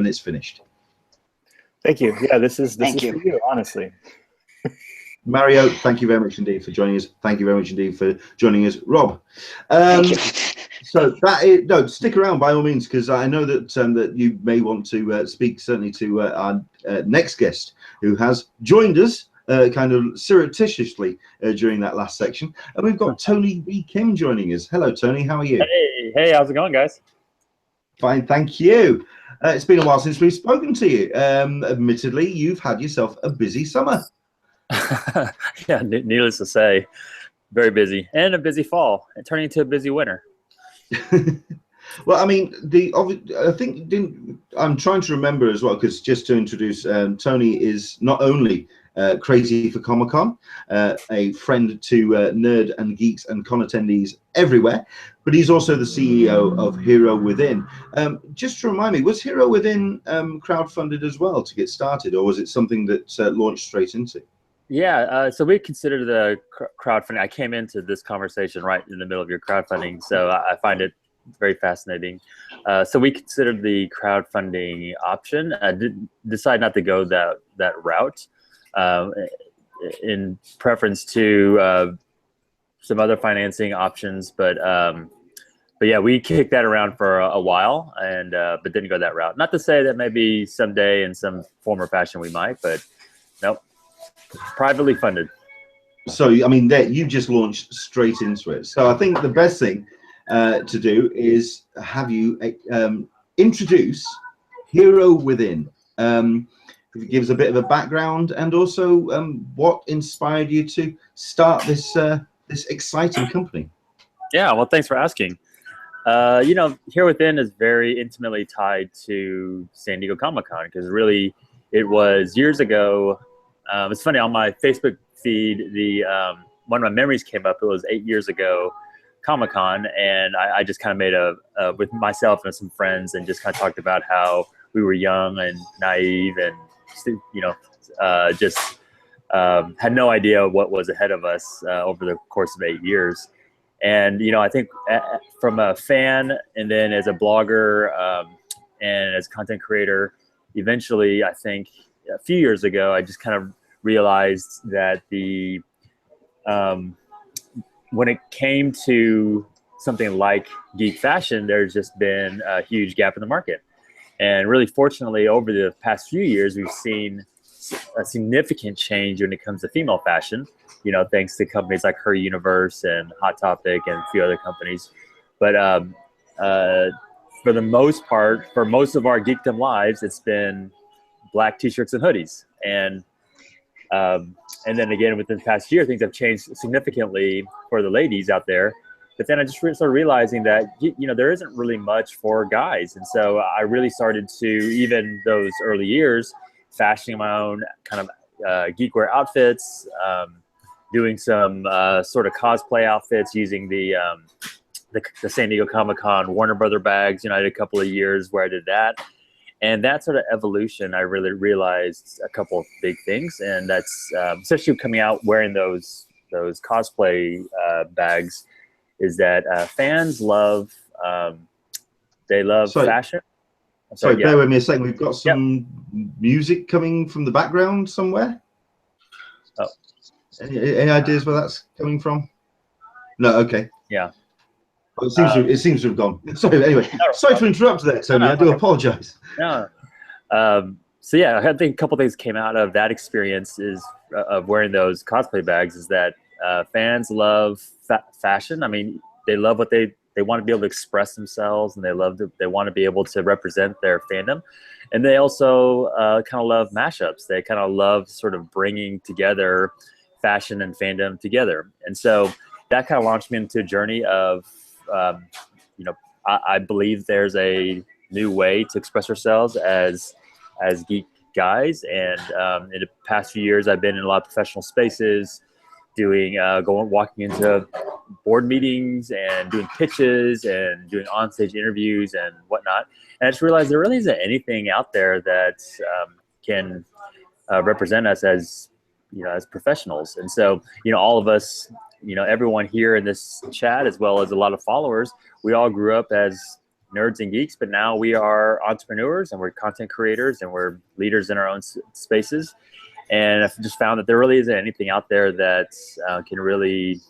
it's finished. Thank you. Yeah, this is for you, honestly. Mario, thank you very much indeed for joining us. Thank you very much indeed for joining us, Rob. So stick around by all means, because I know that that you may want to speak certainly to our next guest, who has joined us kind of surreptitiously during that last section. And we've got Tony B. Kim joining us. Hello, Tony. How are you? Hey, how's it going, guys? Fine, thank you. It's been a while since we've spoken to you. Admittedly, you've had yourself a busy summer. Yeah, needless to say, very busy, and a busy fall, and turning into a busy winter. Well, I mean, I'm trying to remember as well, because just to introduce, Tony is not only crazy for Comic-Con, a friend to nerd and geeks and con attendees everywhere, but he's also the CEO of Hero Within. Just to remind me, was Hero Within crowdfunded as well to get started, or was it something that launched straight into? Yeah, so we considered the crowdfunding. I came into this conversation right in the middle of your crowdfunding, so I find it very fascinating. So we considered the crowdfunding option. Decided not to go that route, in preference to some other financing options. But yeah, we kicked that around for a while, and but didn't go that route. Not to say that maybe someday in some form or fashion we might, but Nope. Privately funded. So, I mean, you just launched straight into it. So I think the best thing to do is have you introduce Hero Within. If it gives a bit of a background, and also what inspired you to start this this exciting company. Yeah, well, thanks for asking. You know, Here Within is very intimately tied to San Diego Comic-Con, because really it was years ago. It's funny, on my Facebook feed, one of my memories came up. It was 8 years ago, Comic-Con, and I just kind of made with myself and some friends, and just kind of talked about how we were young and naive, and you know, just had no idea what was ahead of us over the course of 8 years. And you know, I think from a fan, and then as a blogger, and as a content creator, eventually, I think a few years ago, I just kind of realized that when it came to something like geek fashion, there's just been a huge gap in the market. And really, fortunately, over the past few years, we've seen a significant change when it comes to female fashion, you know, thanks to companies like Her Universe and Hot Topic and a few other companies. But for the most part, for most of our geekdom lives, it's been black t-shirts and hoodies. And then again, within the past year, things have changed significantly for the ladies out there. But then I just started realizing that, you know, there isn't really much for guys. And so I really started to, even those early years, fashioning my own kind of geekwear outfits, doing some sort of cosplay outfits using the San Diego Comic-Con Warner Brother bags. You know, I did a couple of years where I did that. And that sort of evolution, I really realized a couple of big things. And that's especially coming out wearing those cosplay bags, is that fans love, they love fashion. Sorry, bear with me a second. We've got some music coming from the background somewhere. Oh. Any ideas where that's coming from? No, okay. Yeah. Well, it seems to have gone. Sorry, anyway. Sorry to interrupt there, Tony. I do apologize. No. So yeah, I think a couple things came out of that experience of wearing those cosplay bags, is that fans love fashion. I mean, they love what they want to be able to express themselves, and they want to be able to represent their fandom. And they also kind of love mashups. They kind of love sort of bringing together fashion and fandom together. And so that kind of launched me into a journey of, you know, I believe there's a new way to express ourselves as geek guys. And in the past few years, I've been in a lot of professional spaces, walking into board meetings and doing pitches and doing onstage interviews and whatnot. And I just realized there really isn't anything out there that can represent us as, you know, as professionals. And so, you know, all of us, you know, everyone here in this chat, as well as a lot of followers, we all grew up as nerds and geeks, but now we are entrepreneurs, and we're content creators, and we're leaders in our own spaces. And I've just found that there really isn't anything out there that can really,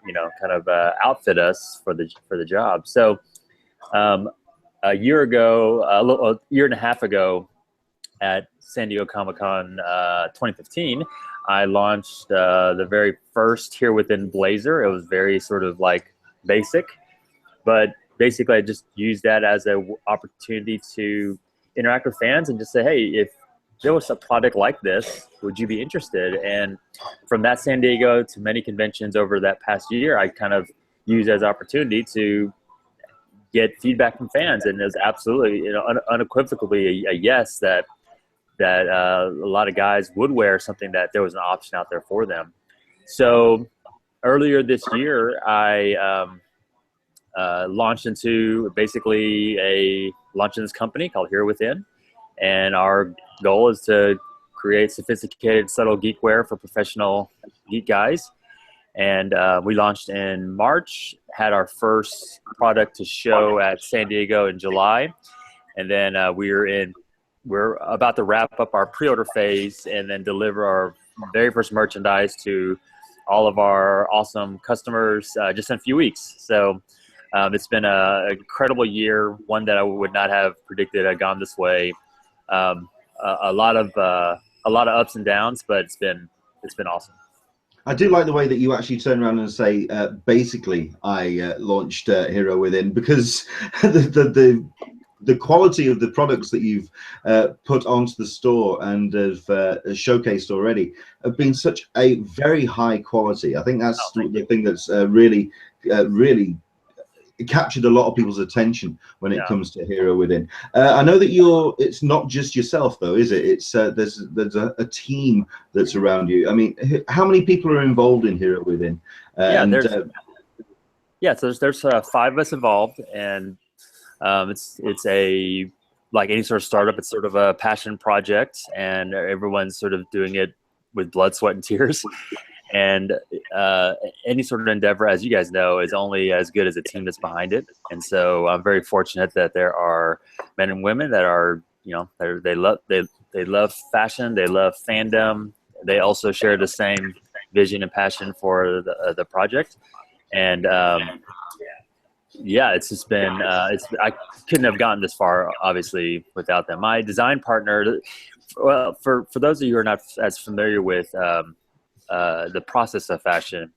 you know, kind of outfit us for the job. So a year and a half ago at San Diego Comic-Con 2015, I launched the very first Here Within blazer. It was very sort of like basic, but basically I just used that as an opportunity to interact with fans and just say, hey, if there was a product like this, would you be interested? And from that San Diego to many conventions over that past year, I kind of used as opportunity to get feedback from fans. And it was absolutely, you know, unequivocally a yes that a lot of guys would wear something, that there was an option out there for them. So earlier this year, I launched into this company called Here Within. And our goal is to create sophisticated, subtle geek wear for professional geek guys. And we launched in March, had our first product to show at San Diego in July. And then we're about to wrap up our pre-order phase and then deliver our very first merchandise to all of our awesome customers just in a few weeks. So it's been an incredible year, one that I would not have predicted had gone this way. A lot of a lot of ups and downs, but it's been awesome. I do like the way that you actually turn around and say, basically, I launched Hero Within, because the quality of the products that you've put onto the store and have showcased already have been such a very high quality. I think that's the thing that's really captured a lot of people's attention when it comes to Hero Within. I know that it's not just yourself though, is it? It's there's a team that's around you. I mean, how many people are involved in Hero Within? So there's 5 of us involved, and it's a, like any sort of startup, it's sort of a passion project, and everyone's sort of doing it with blood, sweat, and tears. And any sort of endeavor, as you guys know, is only as good as the team that's behind it. And so I'm very fortunate that there are men and women that are, they love fashion, they love fandom. They also share the same vision and passion for the project. And it's just been, I couldn't have gotten this far, obviously, without them. My design partner, well, for those of you who are not as familiar with the process of fashion,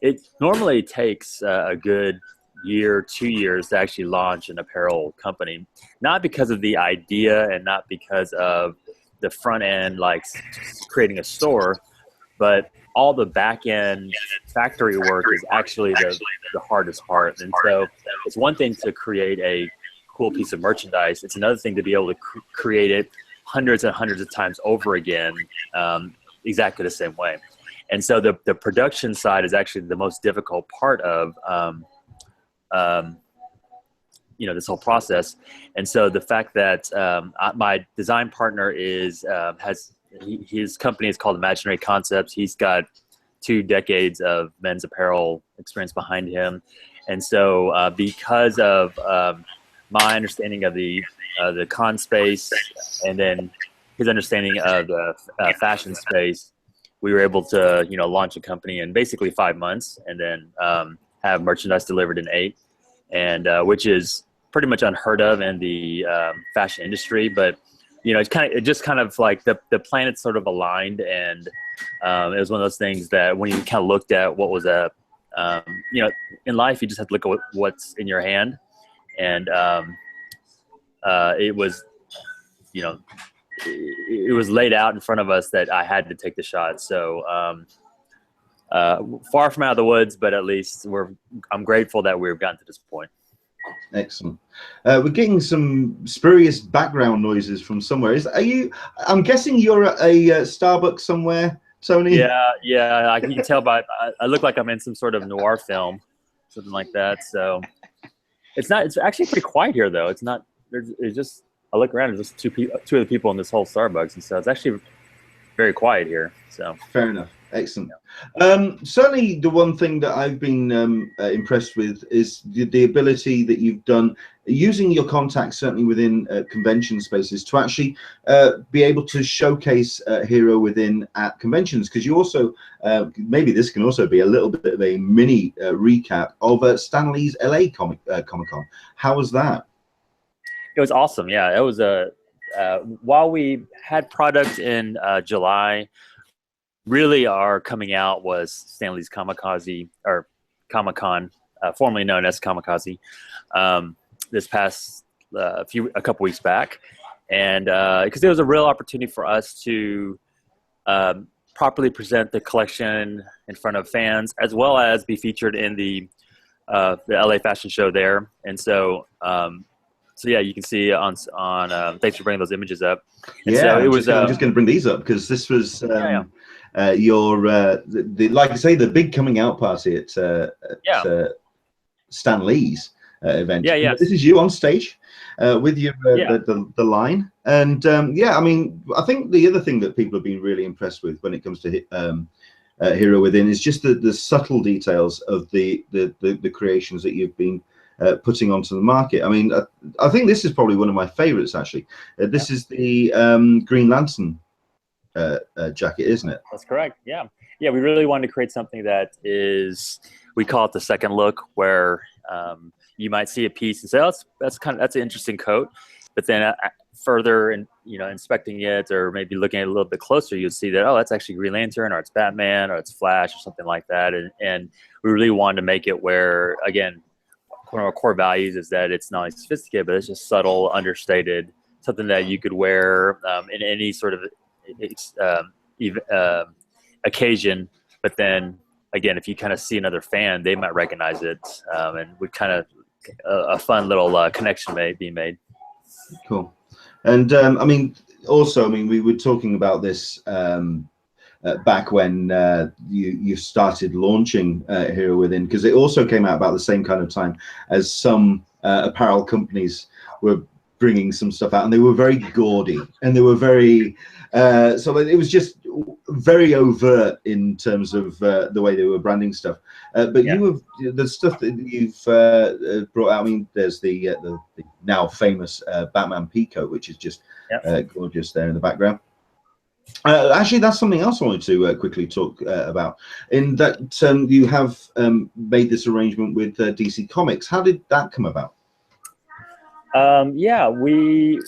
it normally takes a good year, 2 years to actually launch an apparel company. Not because of the idea and not because of the front end, like creating a store, but all the back end factory work is actually the hardest part. And so it's one thing to create a cool piece of merchandise. It's another thing to be able to create it hundreds and hundreds of times over again, exactly the same way. And so the production side is actually the most difficult part of this whole process. And so the fact that my design partner his company is called Imaginary Concepts. He's got 2 decades of men's apparel experience behind him. And so because of my understanding of the con space, and then his understanding of the fashion space, we were able to, launch a company in basically 5 months, and then have merchandise delivered in 8, and which is pretty much unheard of in the fashion industry. But it just kind of like the planets sort of aligned, and it was one of those things that when you kind of looked at what was in life, you just have to look at what's in your hand, and it was, it was laid out in front of us that I had to take the shot. So far from out of the woods, but at least I'm grateful that we've gotten to this point. Excellent. We're getting some spurious background noises from somewhere. I'm guessing you're at a Starbucks somewhere, Tony? Yeah. You can tell by I look like I'm in some sort of noir film, something like that. So it's actually pretty quiet here, though. It's not. It's just. I look around, there's just two other people in this whole Starbucks, and so it's actually very quiet here. So fair enough. Excellent. Certainly the one thing that I've been impressed with is the ability that you've done using your contacts, certainly within convention spaces, to actually be able to showcase Hero Within at conventions, because you also maybe this can also be a little bit of a mini recap of Stan Lee's LA Comic-Con. How was that? It was awesome. Yeah, it was while we had product in July, really our coming out was Stan Lee's Kamikaze, or Comic-Con, formerly known as Kamikaze, this past a couple weeks back, and because there was a real opportunity for us to properly present the collection in front of fans, as well as be featured in the LA fashion show there. And so yeah, you can see on thanks for bringing those images up. And so it was. I'm just going to bring these up because this was your like I say, the big coming out party at Stan Lee's event. Yeah. This is you on stage with your the line, and I mean, I think the other thing that people have been really impressed with when it comes to Hero Within is just the subtle details of the creations that you've been putting onto the market. I mean, I think this is probably one of my favorites, actually. This is the Green Lantern jacket, isn't it? That's correct. Yeah. We really wanted to create something that is, we call it the second look, where you might see a piece and say, oh, that's an interesting coat. But then further, and inspecting it, or maybe looking at it a little bit closer, you'll see that, oh, that's actually Green Lantern, or it's Batman, or it's Flash, or something like that. And we really wanted to make it where, again, one of our core values is that it's not only sophisticated, but it's just subtle, understated, something that you could wear in any sort of occasion. But then again, if you kind of see another fan, they might recognize it, and we kind of a fun little connection may be made. Cool. And I mean, also, I mean, we were talking about this back when you started launching Hero Within, because it also came out about the same kind of time as some apparel companies were bringing some stuff out, and they were very gaudy, and they were very so it was just very overt in terms of the way they were branding stuff. But you have the stuff that you've brought out. I mean, there's the now famous Batman Peacoat, which is just gorgeous there in the background. Actually, that's something else I wanted to quickly talk about. In that you have made this arrangement with DC Comics. How did that come about? We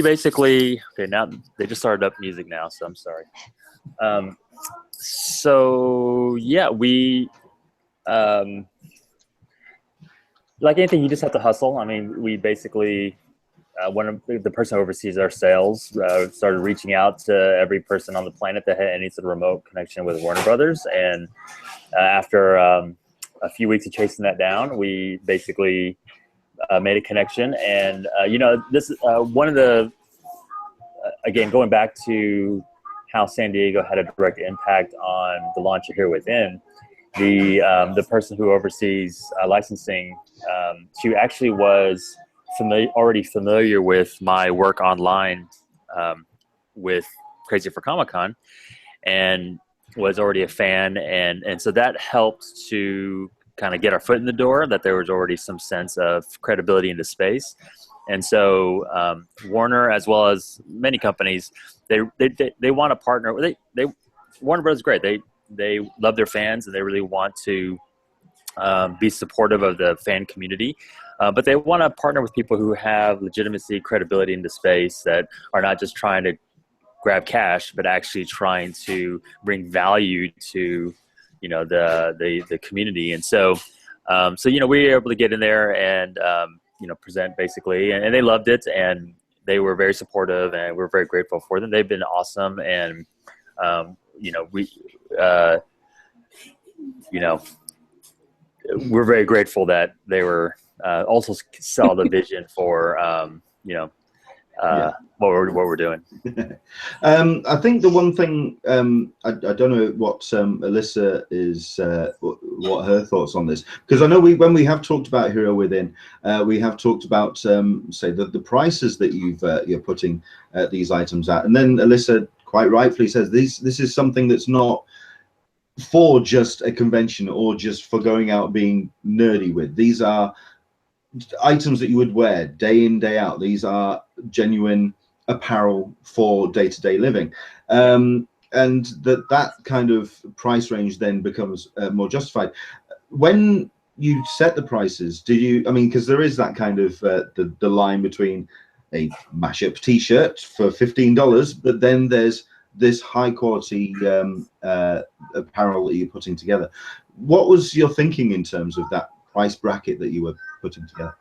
basically, okay, now they just started up music now, so I'm sorry. We like anything, you just have to hustle. I mean, we basically one of the person who oversees our sales started reaching out to every person on the planet that had any sort of remote connection with Warner Brothers, and after a few weeks of chasing that down, we basically made a connection. And this is one of the again, going back to how San Diego had a direct impact on the launch of Here Within, the person who oversees licensing, she actually was already familiar with my work online with Crazy for Comic-Con, and was already a fan, and so that helped to kind of get our foot in the door, that there was already some sense of credibility in the space. And so Warner, as well as many companies, they want to partner. Warner Bros. Is great. They love their fans, and they really want to be supportive of the fan community. But they want to partner with people who have legitimacy, credibility in the space, that are not just trying to grab cash, but actually trying to bring value to the community. And so we were able to get in there and present basically, and they loved it, and they were very supportive, and we're very grateful for them. They've been awesome, and we're very grateful that they were also saw the vision for what we're doing. I think the one thing I don't know what Alyssa is what her thoughts on this, because I know when we have talked about Hero Within, we have talked about say the prices that you're putting these items at, and then Alyssa quite rightfully says this is something that's not for just a convention or just for going out being nerdy with. These are items that you would wear day in, day out. These are genuine apparel for day-to-day living, and that kind of price range then becomes more justified. When you set the prices, did you, I mean, because there is that kind of the line between a mashup t-shirt for $15, but then there's this high quality apparel that you're putting together. What was your thinking in terms of that price bracket that you were putting together?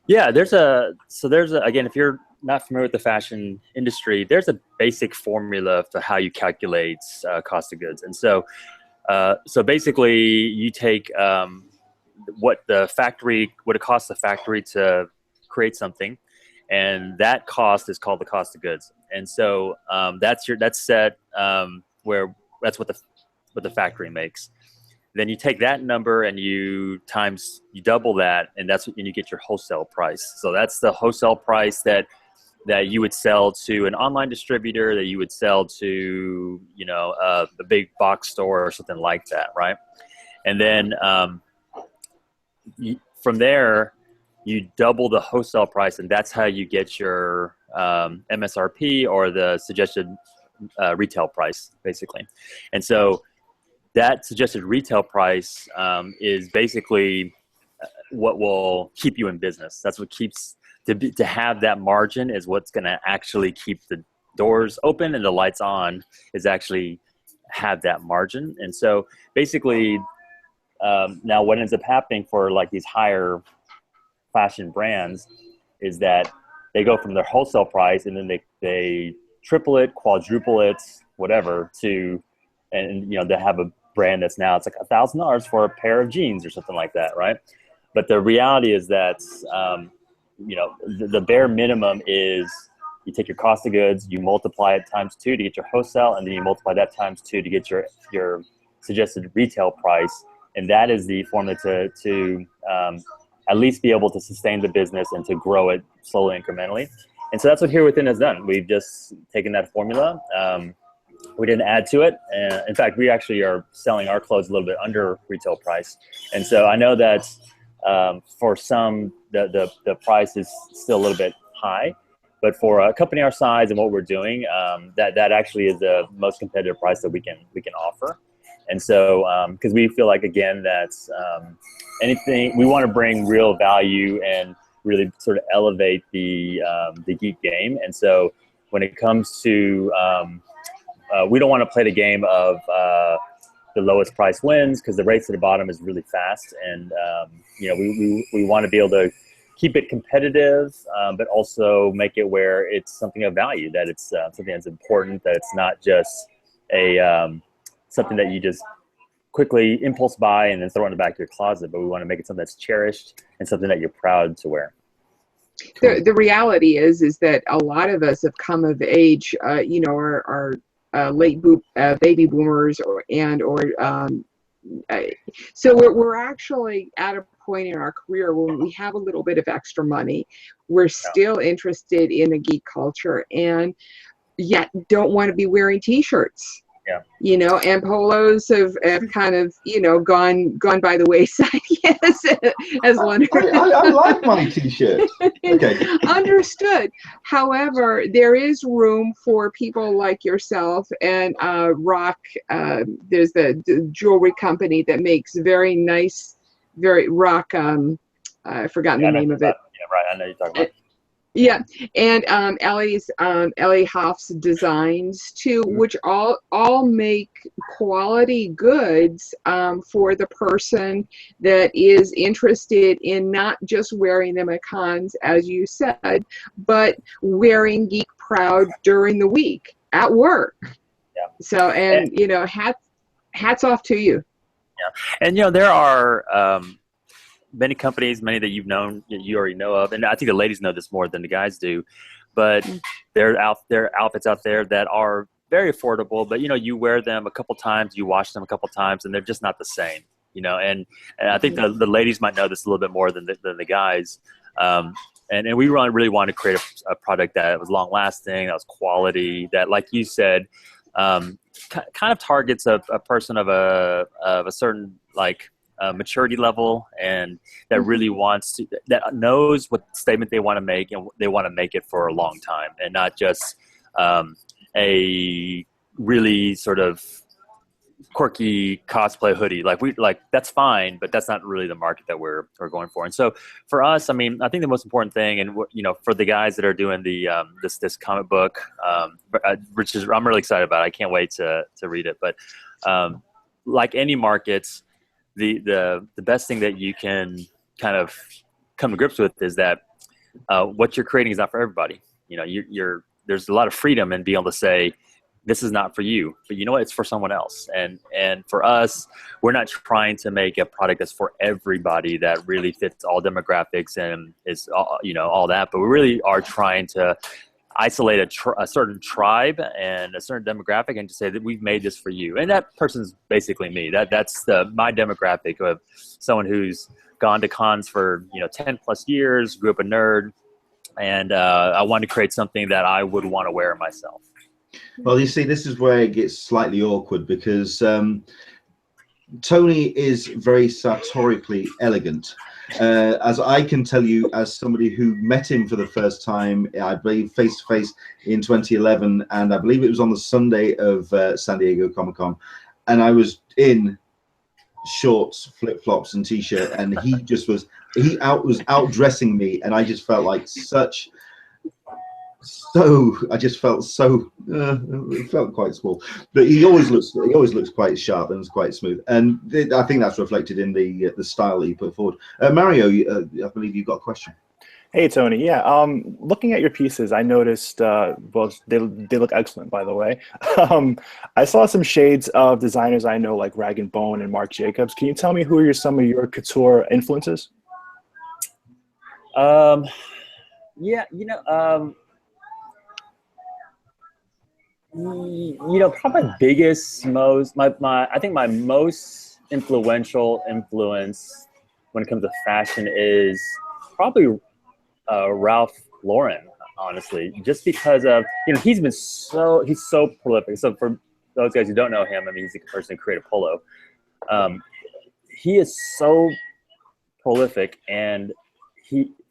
Yeah, there's again, if you're not familiar with the fashion industry, there's a basic formula for how you calculate cost of goods. And so basically you take what it costs the factory to create something, and that cost is called the cost of goods. And so that's set where that's what the factory makes. Then you take that number and you double that, and you get your wholesale price. So that's the wholesale price that you would sell to an online distributor, that you would sell to the big box store or something like that, right? And then from there you double the wholesale price, and that's how you get your MSRP, or the suggested retail price, basically. And so that suggested retail price is basically what will keep you in business. That's what keeps to have that margin is what's going to actually keep the doors open and the lights on, is actually have that margin. And so basically, now what ends up happening for like these higher fashion brands is that they go from their wholesale price and then they triple it, quadruple it, whatever, to, and you know, they have a brand that's now, it's like $1,000 for a pair of jeans or something like that, right? But the reality is that, you know, the bare minimum is you take your cost of goods, you multiply it times 2 to get your wholesale, and then you multiply that times 2 to get your suggested retail price. And that is the formula to at least be able to sustain the business and to grow it slowly, incrementally. And so that's what Here Within has done. We've just taken that formula. We didn't add to it. In fact, we actually are selling our clothes a little bit under retail price. And so I know that for some, the price is still a little bit high. But for a company our size and what we're doing, that actually is the most competitive price that we can offer. And so, because we feel like, again, that anything, we want to bring real value and really sort of elevate the geek game. And so when it comes to, we don't want to play the game of the lowest price wins, because the race to the bottom is really fast. And, you know, we want to be able to keep it competitive, but also make it where it's something of value, that it's something that's important, that it's not just something that you just quickly impulse buy and then throw in the back of your closet, but we want to make it something that's cherished and something that you're proud to wear. The reality is that a lot of us have come of age, you know, are late baby boomers, so we're actually at a point in our career when we have a little bit of extra money. We're still interested in the geek culture, and yet don't want to be wearing T-shirts. Yeah. You know, and polos have kind of, you know, gone by the wayside. Yes, as Leonard. I like my T-shirt. Okay. Understood. However, there is room for people like yourself and Rock. There's the jewelry company that makes very nice, very Rock. I've forgotten the name of it. Yeah, right. I know you're talking about. Yeah, and Ellie Hoff's designs too, which all make quality goods for the person that is interested in not just wearing them at cons, as you said, but wearing geek proud during the week at work. Yeah. So, and you know, hats off to you. Yeah, and you know, there are many companies, many that you already know of, and I think the ladies know this more than the guys do, but there are outfits out there that are very affordable, but you know, you wear them a couple times, you wash them a couple times, and they're just not the same, you know. And I think the ladies might know this a little bit more than the guys. And we really want to create a product that was long lasting, that was quality, that, like you said, kind of targets a person of a certain maturity level, and that really wants to, that knows what statement they want to make, and they want to make it for a long time, and not just a really sort of quirky cosplay hoodie. That's fine, but that's not really the market that we're going for. And so for us, I mean, I think the most important thing, and you know, for the guys that are doing the this comic book, which is, I'm really excited about it. I can't wait to read it. But like any markets, the best thing that you can kind of come to grips with is that what you're creating is not for everybody. You know, there's a lot of freedom in being able to say, this is not for you, but you know what, it's for someone else. And for us, we're not trying to make a product that's for everybody, that really fits all demographics and is all that, but we really are trying to isolate a certain tribe and a certain demographic, and to say that we've made this for you. And that person's basically me. That's my demographic of someone who's gone to cons for 10 plus years, grew up a nerd, and I wanted to create something that I would want to wear myself. Well, you see, this is where it gets slightly awkward, because Tony is very sartorially elegant. As I can tell you, as somebody who met him for the first time, I believe face-to-face in 2011, and I believe it was on the Sunday of San Diego Comic-Con, and I was in shorts, flip-flops, and t-shirt, and he just was he was outdressing me, and I just felt like I just felt so it felt quite small, but he always looks quite sharp and quite smooth, and I think that's reflected in the style that you put forward. Mario, I believe you've got a question. Hey Tony, yeah. Looking at your pieces, I noticed. Well, they look excellent, by the way. I saw some shades of designers I know, like Rag & Bone and Marc Jacobs. Can you tell me who are some of your couture influences? Yeah, probably my biggest, I think my most influential influence when it comes to fashion is probably Ralph Lauren, honestly, just because of, he's so prolific. So for those guys who don't know him, I mean, he's the person who created Polo. He is so prolific, and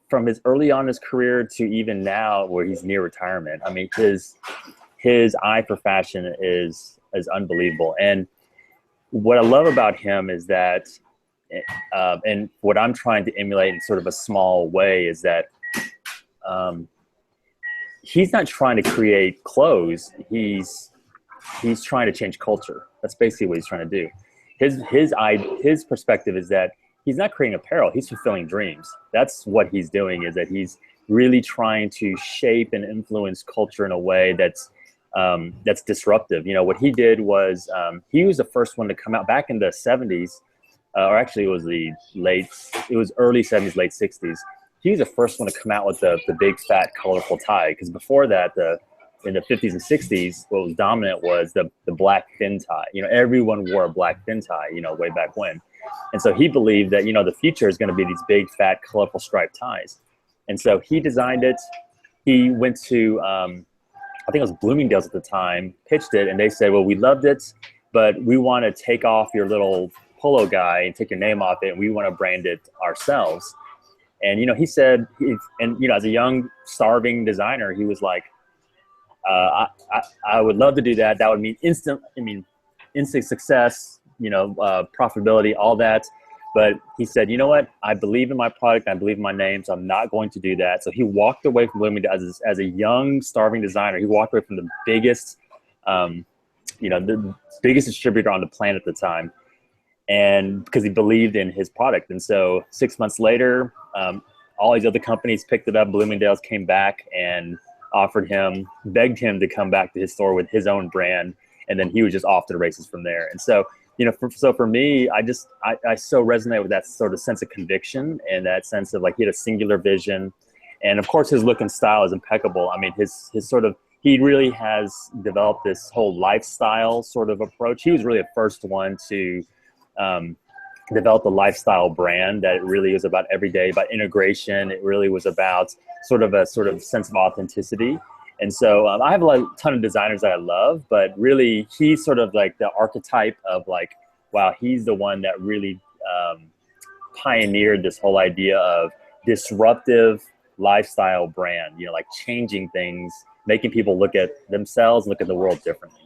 from his early on in his career to even now where he's near retirement, I mean, his eye for fashion is unbelievable. And what I love about him is that, and what I'm trying to emulate in sort of a small way, is that he's not trying to create clothes. He's trying to change culture. That's basically what he's trying to do. His perspective is that he's not creating apparel. He's fulfilling dreams. That's what he's doing, is that he's really trying to shape and influence culture in a way that's disruptive. What he did was he was the first one to come out back in the 70s, or actually it was early 70s, late 60s. He was the first one to come out with the big, fat, colorful tie, because before that, in the 50s and 60s, what was dominant was the black thin tie. Everyone wore a black thin tie, way back when. And so he believed that, the future is going to be these big, fat, colorful striped ties. And so he designed it. He went to, I think it was Bloomingdale's at the time, pitched it, and they said, well, we loved it, but we want to take off your little Polo guy and take your name off it, and we want to brand it ourselves. And, he said, as a young, starving designer, he was like, I would love to do that. That would mean instant success, profitability, all that. But he said, you know what? I believe in my product. I believe in my name, so I'm not going to do that. So he walked away from Bloomingdale's as a young, starving designer. He walked away from the biggest, the biggest distributor on the planet at the time, and because he believed in his product. And so 6 months later, all these other companies picked it up. Bloomingdale's came back and begged him to come back to his store with his own brand, and then he was just off to the races from there. And so, for me, I so resonate with that sort of sense of conviction, and that sense of, like, he had a singular vision, and of course his look and style is impeccable. I mean, he really has developed this whole lifestyle sort of approach. He was really the first one to develop a lifestyle brand that really was about everyday, about integration. It really was about sort of sense of authenticity. And so I have a ton of designers that I love, but really he's sort of like the archetype of, like, wow, he's the one that really pioneered this whole idea of disruptive lifestyle brand, like changing things, making people look at themselves, look at the world differently.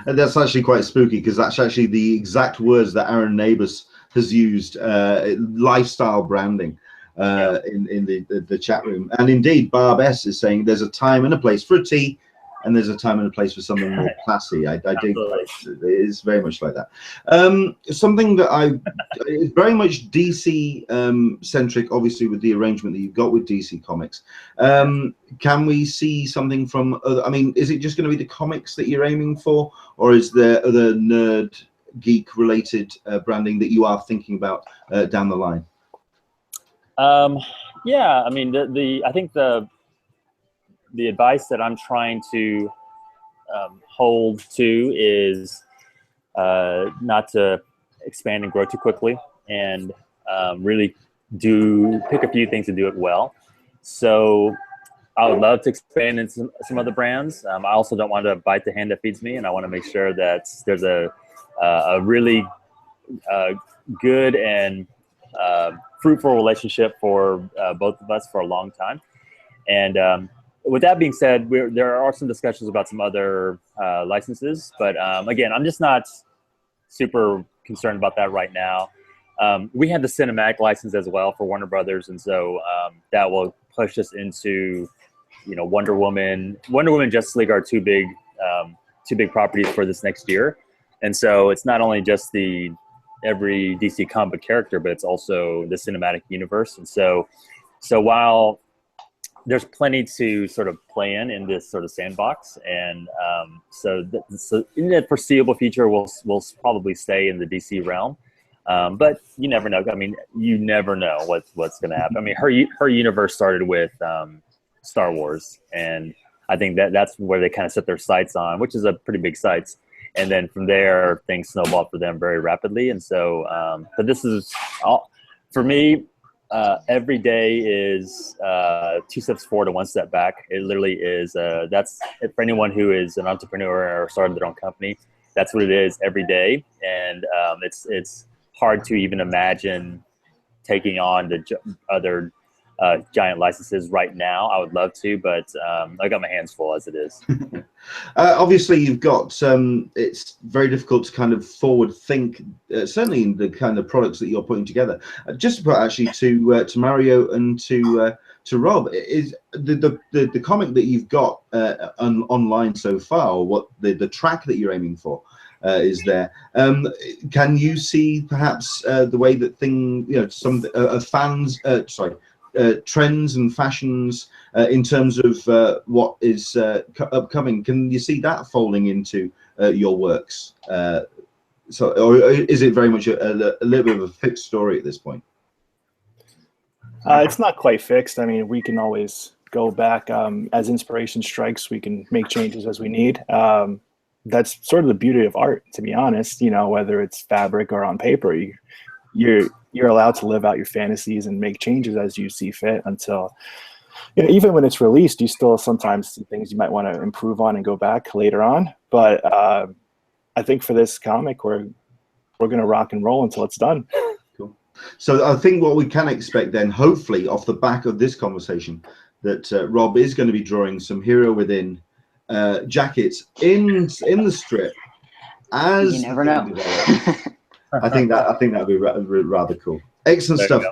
And that's actually quite spooky, because that's actually the exact words that Aaron Neighbors has used, lifestyle branding. In the chat room. And indeed, Barb S is saying there's a time and a place for a tea, and there's a time and a place for something more classy. I dig that. It is very much like that. Something that is very much DC centric, obviously, with the arrangement that you've got with DC Comics. Can we see something from other? I mean, is it just going to be the comics that you're aiming for, or is there other nerd, geek related branding that you are thinking about down the line? Yeah, I mean, I think the advice that I'm trying to hold to is not to expand and grow too quickly, and really pick a few things to do it well. So I would love to expand into some other brands. I also don't want to bite the hand that feeds me, and I want to make sure that there's a really good and fruitful relationship for both of us for a long time. And with that being said, there are some discussions about some other licenses, but again, I'm just not super concerned about that right now. we had the cinematic license as well for Warner Brothers, and so that will push us into, you know, Wonder Woman, Justice League are two big properties for this next year, and so it's not only just every DC comic character, but it's also the cinematic universe, and so while there's plenty to sort of play in this sort of sandbox, and so in the foreseeable future, we'll probably stay in the DC realm, but you never know. I mean, you never know what's going to happen. I mean, her universe started with Star Wars, and I think that's where they kind of set their sights on, which is a pretty big sights, and then from there things snowballed for them very rapidly, and so but this is all for me. Every day is 2 steps forward and 1 step back. It literally is. That's for anyone who is an entrepreneur or started their own company. That's what it is every day, and it's hard to even imagine taking on the other giant licenses right now. I would love to, but I got my hands full as it is. Obviously, you've got it's very difficult to kind of forward think, certainly in the kind of products that you're putting together. Just to put actually to Mario and to Rob, is the comic that you've got online so far, or what the track that you're aiming for is there. Can you see perhaps the way that some fans, trends and fashions in terms of what is upcoming? Can you see that folding into your works? Or is it very much a little bit of a fixed story at this point? It's not quite fixed. I mean, we can always go back as inspiration strikes. We can make changes as we need. That's sort of the beauty of art, to be honest. You know, whether it's fabric or on paper, you're allowed to live out your fantasies and make changes as you see fit until, you know, even when it's released, you still sometimes see things you might want to improve on and go back later on. But I think for this comic, we're going to rock and roll until it's done. Cool. So I think what we can expect then, hopefully off the back of this conversation, that Rob is going to be drawing some Hero Within jackets in the strip. As you never know. I think that would be rather cool. Excellent stuff.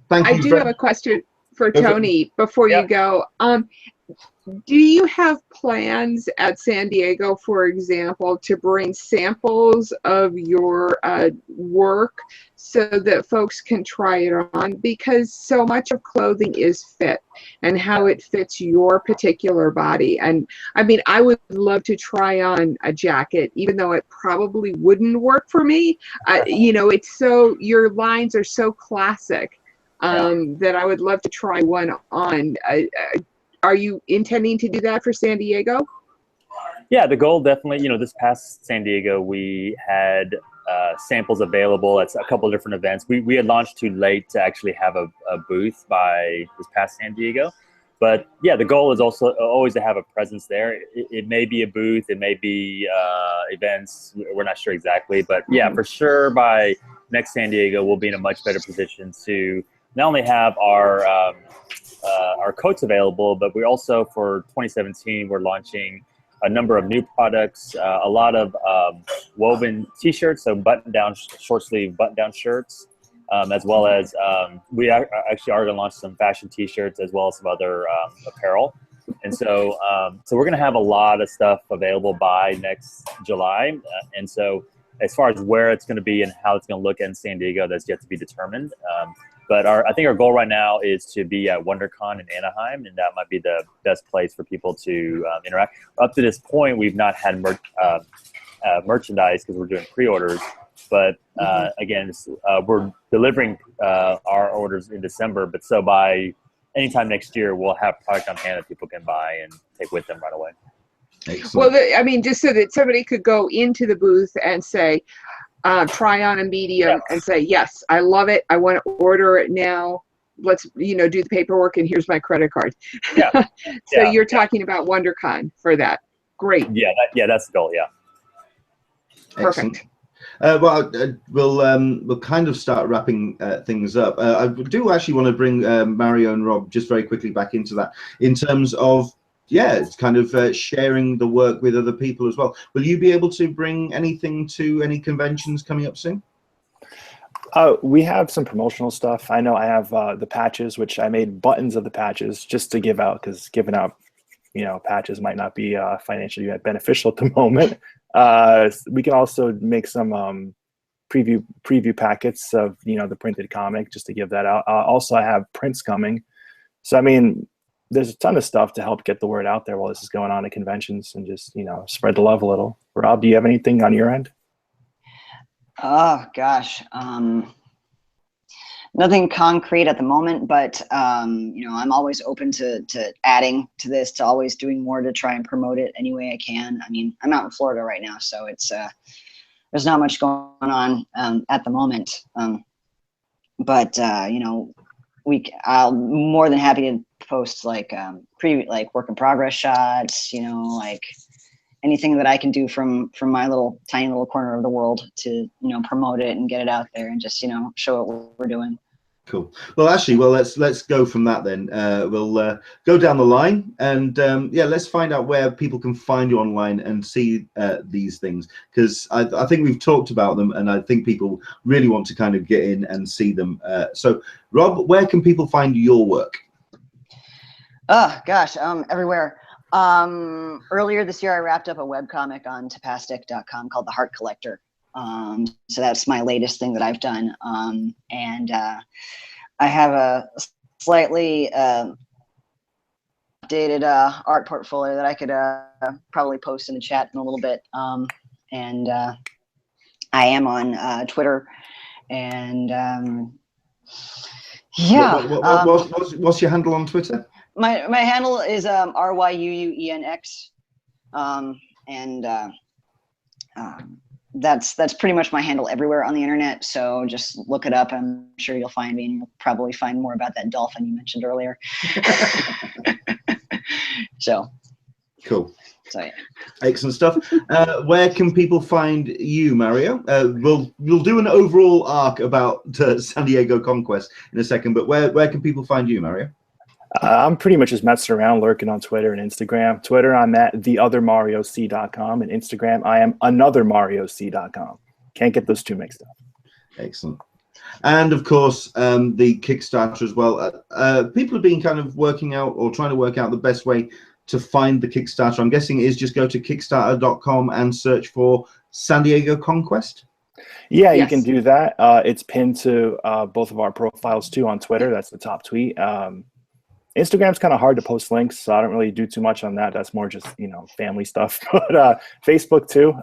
Thank you. I do have a question for Tony before you go. Do you have plans at San Diego, for example, to bring samples of your work so that folks can try it on? Because so much of clothing is fit and how it fits your particular body. And I mean, I would love to try on a jacket, even though it probably wouldn't work for me. You know, it's so, your lines are so classic that I would love to try one on. Are you intending to do that for San Diego? Yeah, the goal definitely, you know, this past San Diego, we had samples available at a couple of different events. We had launched too late to actually have a booth by this past San Diego. But yeah, the goal is also always to have a presence there. It may be a booth, it may be events, we're not sure exactly. But yeah, for sure by next San Diego, we'll be in a much better position to not only have our coats available, but we also, for 2017, we're launching a number of new products, a lot of woven t-shirts, so button-down, short-sleeve button-down shirts, as well as we actually are going to launch some fashion t-shirts as well as some other apparel. And so so we're going to have a lot of stuff available by next July. And so as far as where it's going to be and how it's going to look in San Diego, that's yet to be determined. But I think our goal right now is to be at WonderCon in Anaheim, and that might be the best place for people to interact. Up to this point, we've not had merchandise because we're doing pre-orders. But again, we're delivering our orders in December. But so by anytime next year, we'll have product on hand that people can buy and take with them right away. Excellent. Well, I mean, just so that somebody could go into the booth and say, try on a medium and say, yes, I love it. I want to order it now. Let's, do the paperwork and here's my credit card. Yeah. So you're talking about WonderCon for that. Great. Yeah. That's the goal. Yeah. Perfect. We'll kind of start wrapping things up. I do actually want to bring Mario and Rob just very quickly back into that in terms of, it's kind of sharing the work with other people as well. Will you be able to bring anything to any conventions coming up soon? We have some promotional stuff. I know I have the patches, which I made buttons of the patches just to give out, because giving out, patches might not be financially beneficial at the moment. We can also make some preview packets of the printed comic just to give that out. Also, I have prints coming, so I mean, there's a ton of stuff to help get the word out there while this is going on at conventions, and just spread the love a little. Rob, do you have anything on your end? Oh gosh, nothing concrete at the moment, but I'm always open to adding to this, to always doing more to try and promote it any way I can. I mean, I'm out in Florida right now, so it's there's not much going on at the moment, but I'll more than happy to post like work in progress shots, like anything that I can do from my tiny little corner of the world to promote it and get it out there and just show what we're doing. Cool. Well, actually, let's go from that then. We'll go down the line, and let's find out where people can find you online and see these things, because I think we've talked about them, and I think people really want to kind of get in and see them. So, Rob, where can people find your work? Oh gosh, everywhere. Earlier this year, I wrapped up a webcomic on tapastic.com called The Heart Collector. So that's my latest thing that I've done. And I have a slightly updated art portfolio that I could probably post in the chat in a little bit. And I am on Twitter. And what's your handle on Twitter? My handle is RYUUENX, and that's pretty much my handle everywhere on the internet. So just look it up. I'm sure you'll find me, and you'll probably find more about that dolphin you mentioned earlier. So cool. So yeah. Excellent stuff. Where can people find you, Mario? We'll do an overall arc about San Diego Conquest in a second, but where can people find you, Mario? I'm pretty much just messing around, lurking on Twitter and Instagram. Twitter, I'm at theothermarioc.com, and Instagram, I am anothermarioc.com. Can't get those two mixed up. Excellent. And of course, the Kickstarter as well. People have been kind of working out, or trying to work out, the best way to find the Kickstarter. I'm guessing it is just go to kickstarter.com and search for San Diego Conquest. Yeah, Yes. You can do that. It's pinned to both of our profiles too on Twitter. That's the top tweet. Instagram's kind of hard to post links, so I don't really do too much on that. That's more just family stuff. But Facebook too.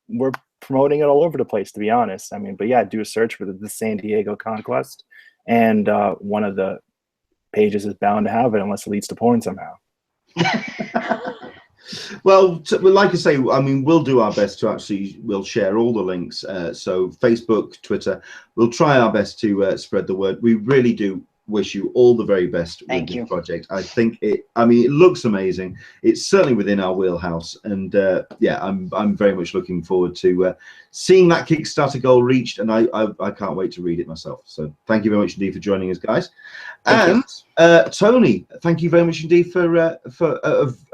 We're promoting it all over the place, to be honest. I mean, but yeah, do a search for the San Diego Conquest, and one of the pages is bound to have it, unless it leads to porn somehow. Well, like I say, I mean, we'll do our best to we'll share all the links. So Facebook, Twitter, we'll try our best to spread the word. We really do wish you all the very best with this project. I think it looks amazing. It's certainly within our wheelhouse, and yeah, I'm very much looking forward to seeing that Kickstarter goal reached, and I can't wait to read it myself. So thank you very much indeed for joining us, guys. And Tony, thank you very much indeed for a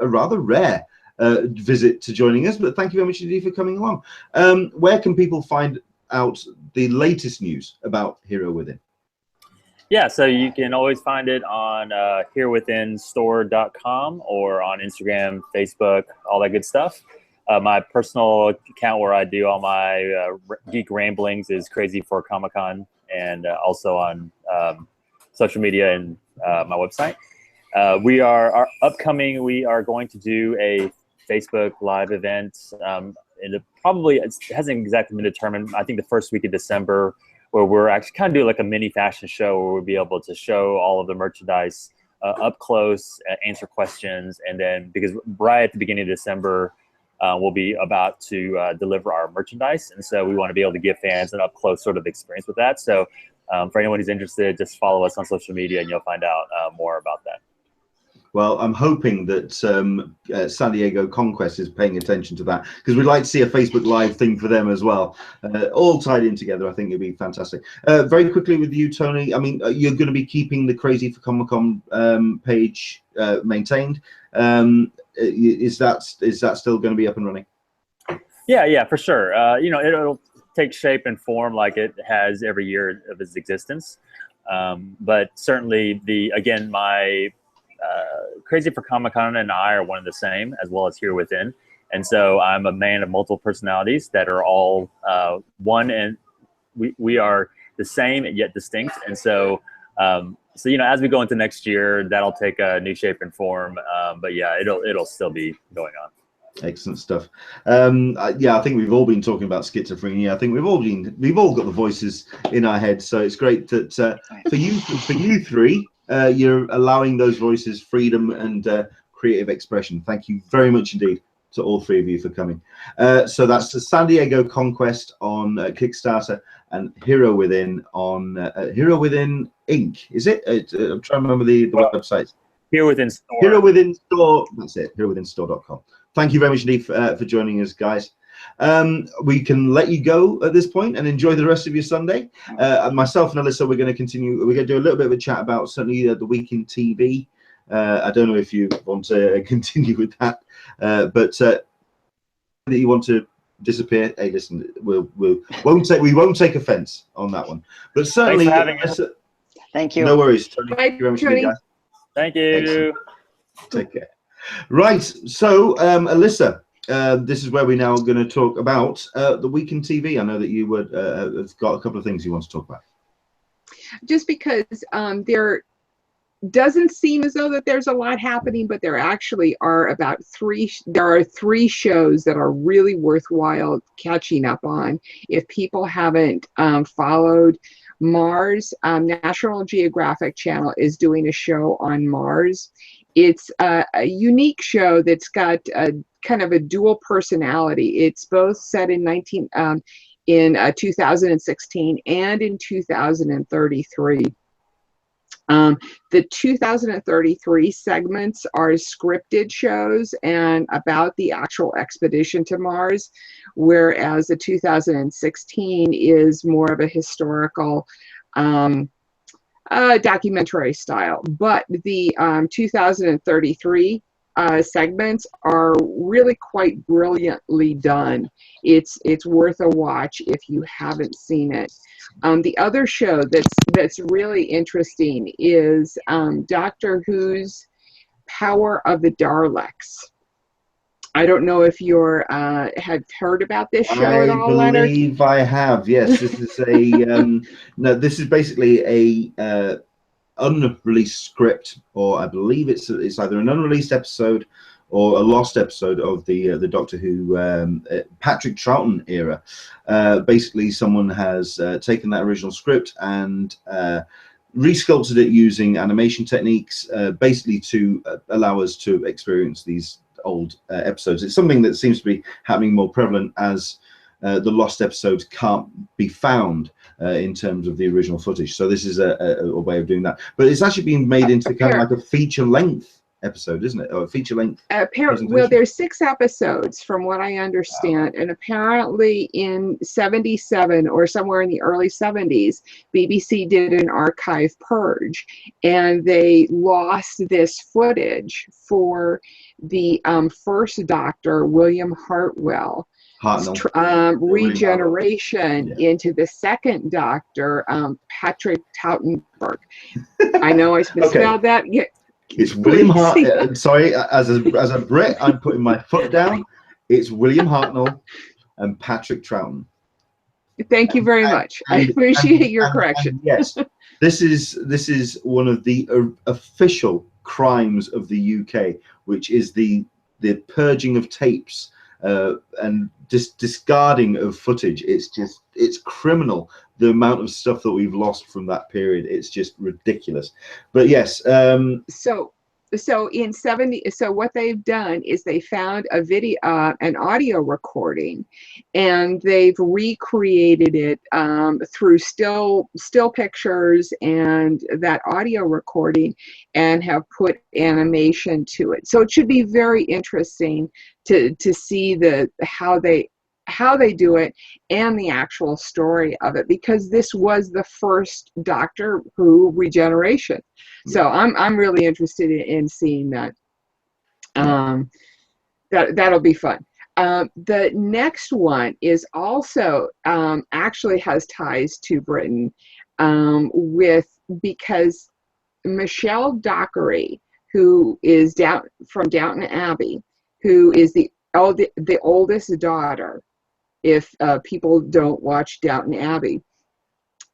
rather rare visit to joining us, but thank you very much indeed for coming along. Where can people find out the latest news about Hero Within? Yeah, so you can always find it on herewithinstore.com or on Instagram, Facebook, all that good stuff. My personal account where I do all my geek ramblings is Crazy for Comic-Con, and also on social media and my website. We are going to do a Facebook live event. And it hasn't exactly been determined. I think the first week of December, where we're actually kind of doing like a mini fashion show where we'll be able to show all of the merchandise up close, answer questions, and then because right at the beginning of December, we'll be about to deliver our merchandise, and so we want to be able to give fans an up close sort of experience with that. So for anyone who's interested, just follow us on social media and you'll find out more about that. Well, I'm hoping that San Diego Conquest is paying attention to that, because we'd like to see a Facebook Live thing for them as well. All tied in together, I think it'd be fantastic. Very quickly with you, Tony, I mean, you're going to be keeping the Crazy for Comic-Con page maintained. Is that still going to be up and running? Yeah, for sure. It'll take shape and form like it has every year of its existence. But certainly my Crazy for Comic-Con and I are one and the same, as well as Here Within. And so I'm a man of multiple personalities that are all one, and we are the same and yet distinct. And so, as we go into next year, that'll take a new shape and form. But yeah, it'll still be going on. Excellent stuff. I think we've all been talking about schizophrenia. I think we've all got the voices in our heads. So it's great that for you three, you're allowing those voices freedom and creative expression. Thank you very much indeed to all three of you for coming. So that's the San Diego Conquest on Kickstarter and Hero Within on Hero Within Inc. Is it? I'm trying to remember the website. Here Within Store. Hero Within Store. That's it. HeroWithinStore.com. Thank you very much indeed for joining us, guys. We can let you go at this point and enjoy the rest of your Sunday. Myself and Alyssa, we're going to continue. We're going to do a little bit of a chat about certainly the week in TV. I don't know if you want to continue with that, but that you want to disappear. Hey, listen, we won't take offence on that one. But certainly, thank you. No worries. Tony, Bye, thank you very much, Tony. guys. Thank you. Excellent. Take care. Right, so Alyssa, this is where we're now going to talk about the week in TV. I know that you have got a couple of things you want to talk about. Just because there doesn't seem as though that there's a lot happening, but there actually are three shows that are really worthwhile catching up on. If people haven't followed Mars, National Geographic Channel is doing a show on Mars. It's a unique show that's got a kind of a dual personality. It's both set in 2016 and in 2033. The 2033 segments are scripted shows and about the actual expedition to Mars, whereas the 2016 is more of a historical documentary style. But the 2033 segments are really quite brilliantly done. It's worth a watch if you haven't seen it. The other show that's really interesting is Doctor Who's Power of the Daleks. I don't know if you have heard about this show at all, Leonard. I believe I have. Yes, this is a no. This is basically a unreleased script, or I believe it's either an unreleased episode or a lost episode of the Doctor Who Patrick Troughton era. Basically, someone has taken that original script and resculpted it using animation techniques, basically to allow us to experience these old episodes. It's something that seems to be happening more prevalent as the lost episodes can't be found in terms of the original footage. So this is a way of doing that. But it's actually been made into kind of like a feature-length episode, isn't it? Or a feature-length. Well, there's 6 episodes from what I understand, and apparently in 77 or somewhere in the early 70s, BBC did an archive purge, and they lost this footage for the first Doctor, William Hartnell, regeneration into the second Doctor, Patrick Troughton. I know I misspelled that. Yeah. It's William Hartnell. Sorry, as a Brit, I'm putting my foot down. It's William Hartnell and Patrick Troughton. Thank you very much. I appreciate your correction. Yes, this is one of the official crimes of the UK, which is the purging of tapes and discarding of footage. It's criminal, the amount of stuff that we've lost from that period. It's just ridiculous. But yes, so in 70, so what they've done is they found a video, an audio recording, and they've recreated it through still pictures and that audio recording, and have put animation to it. So it should be very interesting to see how they do it and the actual story of it, because this was the first Doctor Who regeneration. So I'm really interested in seeing that. That'll be fun. The next one is also actually has ties to Britain because Michelle Dockery, who is from Downton Abbey, who is the oldest daughter, if people don't watch Downton Abbey,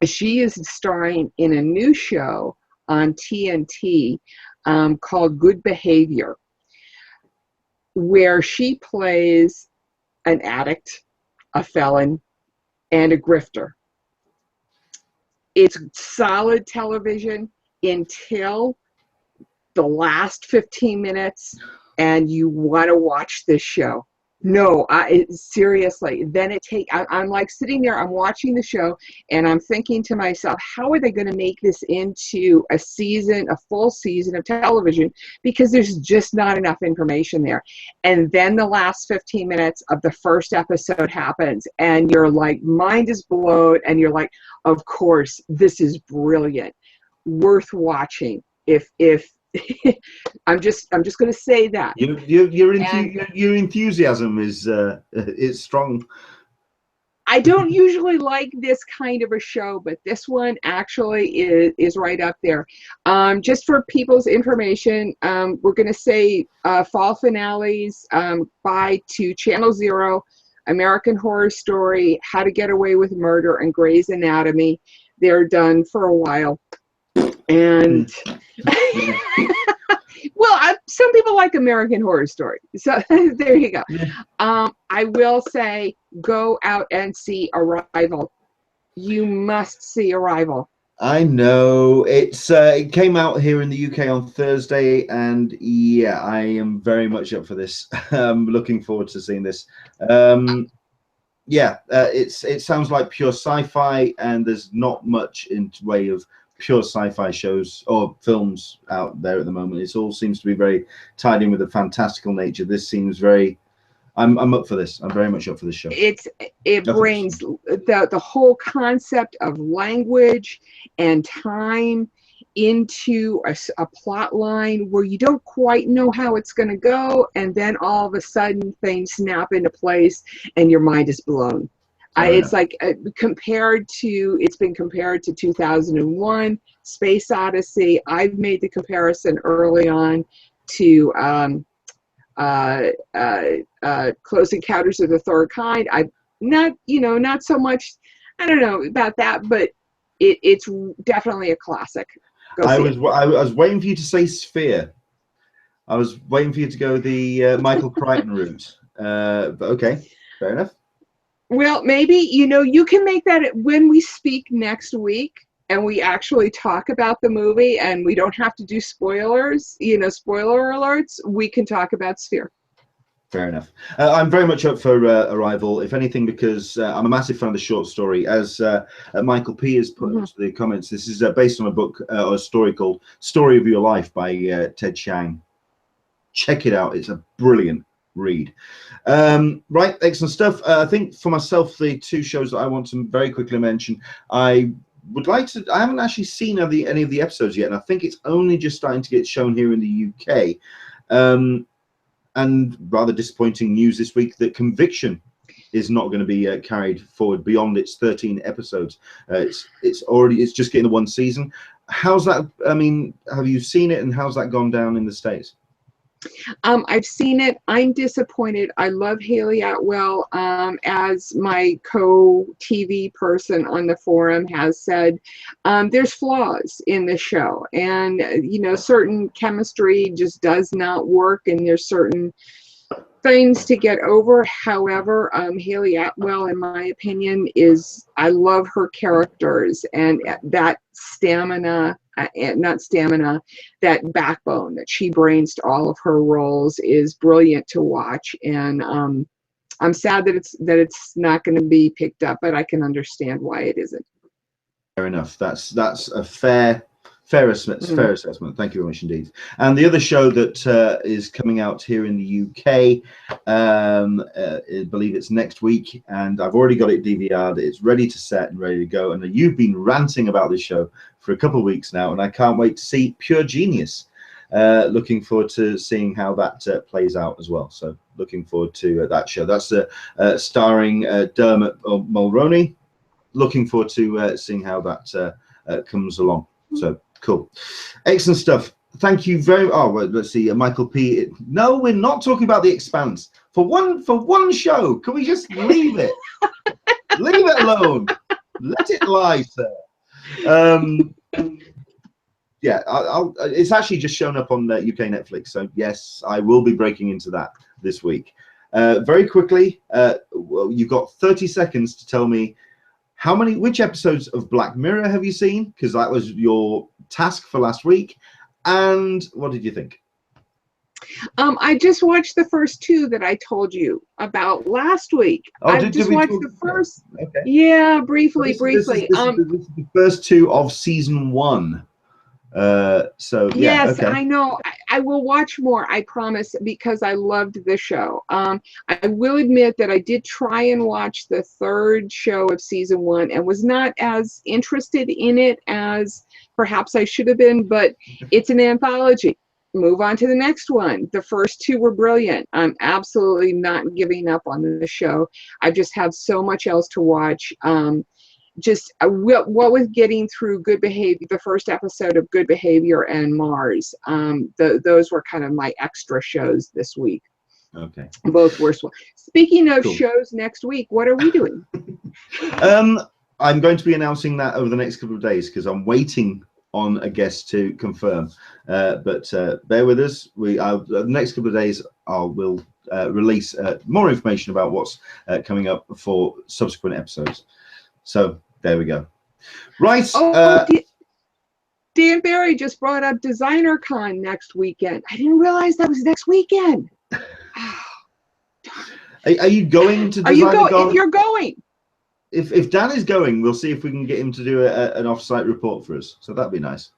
she is starring in a new show on TNT called Good Behavior, where she plays an addict, a felon, and a grifter. It's solid television until the last 15 minutes, and you want to watch this show. No, seriously. Then I'm like sitting there, I'm watching the show, and I'm thinking to myself, how are they going to make this into a full season of television? Because there's just not enough information there. And then the last 15 minutes of the first episode happens, and you're like, mind is blown, and you're like, of course, this is brilliant, worth watching. If I'm just going to say that your enthusiasm is strong. I don't usually like this kind of a show, but this one actually is right up there. Just for people's information, we're going to say fall finales by to Channel Zero, American Horror Story, How to Get Away with Murder, and Grey's Anatomy. They're done for a while. And well, some people like American Horror Story, so there you go. I will say, go out and see Arrival. You must see Arrival. I know it came out here in the UK on Thursday, and yeah, I am very much up for this. I'm looking forward to seeing this. It sounds like pure sci-fi, and there's not much in way of pure sci-fi shows or films out there at the moment. It all seems to be very tied in with the fantastical nature. This seems very. I'm up for this. I'm very much up for this show. It brings the whole concept of language and time into a plot line where you don't quite know how it's going to go, and then all of a sudden things snap into place and your mind is blown. It's like it's been compared to 2001, Space Odyssey. I've made the comparison early on to Close Encounters of the Third Kind. I've not so much. I don't know about that, but it's definitely a classic. I was waiting for you to say Sphere. I was waiting for you to go the Michael Crichton route. But okay, fair enough. Well, maybe, you can make that when we speak next week and we actually talk about the movie and we don't have to do spoilers, spoiler alerts, we can talk about Sphere. Fair enough. I'm very much up for Arrival, if anything, because I'm a massive fan of the short story. As Michael P. has put into the comments, this is based on a book or a story called Story of Your Life by Ted Chiang. Check it out. It's a brilliant read. Right, excellent stuff. I think for myself, the two shows that I want to very quickly mention, I haven't actually seen any of the episodes yet, and I think it's only just starting to get shown here in the UK. And rather disappointing news this week that Conviction is not going to be carried forward beyond its 13 episodes. It's just getting the one season. How's that? I mean, have you seen it, and how's that gone down in the States? I've seen it. I'm disappointed. I love Haley Atwell. As my co-TV person on the forum has said, there's flaws in the show, and certain chemistry just does not work, and there's certain things to get over. However, Haley Atwell, in my opinion, I love her characters, and that that backbone that she brings to all of her roles is brilliant to watch. And I'm sad that it's not going to be picked up, but I can understand why it isn't. Fair enough. That's a fair assessment. Thank you very much indeed. And the other show that is coming out here in the UK, I believe it's next week, and I've already got it DVR'd. It's ready to set and ready to go. And you've been ranting about this show for a couple of weeks now, and I can't wait to see Pure Genius. looking forward to seeing how that plays out as well. So looking forward to that show. That's starring Dermot Mulroney. Looking forward to seeing how that comes along. So cool, excellent stuff. Thank you very. Oh, well, let's see, Michael P. No, we're not talking about The Expanse for one show. Can we just leave it? Leave it alone. Let it lie, sir. Yeah, it's actually just shown up on UK Netflix. So yes, I will be breaking into that this week. Very quickly, well, you've got 30 seconds to tell me which episodes of Black Mirror have you seen? Because that was your task for last week. And what did you think? I just watched the first 2 that I told you about last week. Oh, I just watched the first. Okay. Yeah, briefly. This is the first 2 of season 1. So yeah, yes, okay. I know. I will watch more, I promise, because I loved the show. I will admit that I did try and watch the 3rd show of season 1 and was not as interested in it as perhaps I should have been, but it's an anthology. Move on to the next one. The first 2 were brilliant. I'm absolutely not giving up on the show. I just have so much else to watch. Just what with getting through Good Behavior, the first episode of Good Behavior and Mars, those were kind of my extra shows this week. Okay. Both were. Speaking of Cool. shows next week, what are we doing? I'm going to be announcing that over the next couple of days because I'm waiting on a guest to confirm. But bear with us. The next couple of days we'll release more information about what's coming up for subsequent episodes. So there we go. Right. Dan Barry just brought up Designer Con next weekend. I didn't realize that was next weekend. Are you going to Designer Con? If you're going. If Dan is going, we'll see if we can get him to do an off-site report for us. So that'd be nice.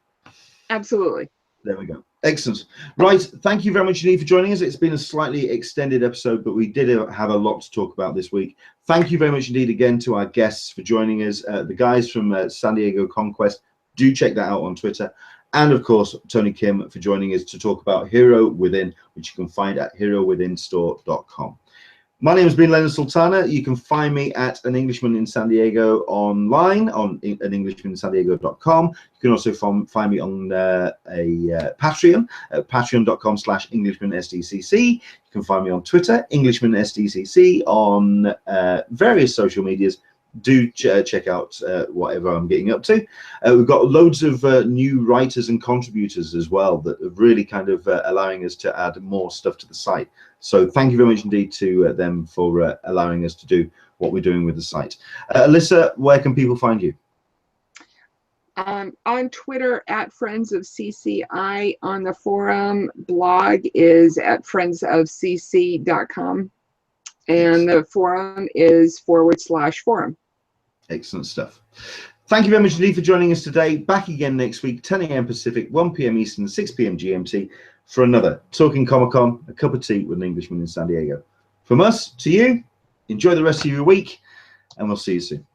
Absolutely. There we go. Excellent. Right. Thank you very much indeed for joining us. It's been a slightly extended episode, but we did have a lot to talk about this week. Thank you very much indeed again to our guests for joining us. The guys from San Diego Conquest. Do check that out on Twitter. And of course, Tony Kim for joining us to talk about Hero Within, which you can find at herowithinstore.com. My name has been Leonard Sultana. You can find me at An Englishman in San Diego online on anenglishmaninsandiego.com. You can also find me on a Patreon at patreon.com/EnglishmanSDCC. You can find me on Twitter, EnglishmanSDCC, on various social medias. Do check out whatever I'm getting up to. We've got loads of new writers and contributors as well that are really kind of allowing us to add more stuff to the site. So thank you very much indeed to them for allowing us to do what we're doing with the site. Alyssa, where can people find you? On Twitter at Friends of CCI. On the forum blog is at friendsofcc.com. And the forum is /forum. Excellent stuff. Thank you very much indeed for joining us today. Back again next week, 10 a.m. Pacific, 1 p.m. Eastern, 6 p.m. GMT for another Talking Comic-Con, a cup of tea with an Englishman in San Diego. From us to you, enjoy the rest of your week, and we'll see you soon.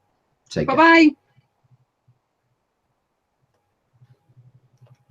Take care. Bye-bye.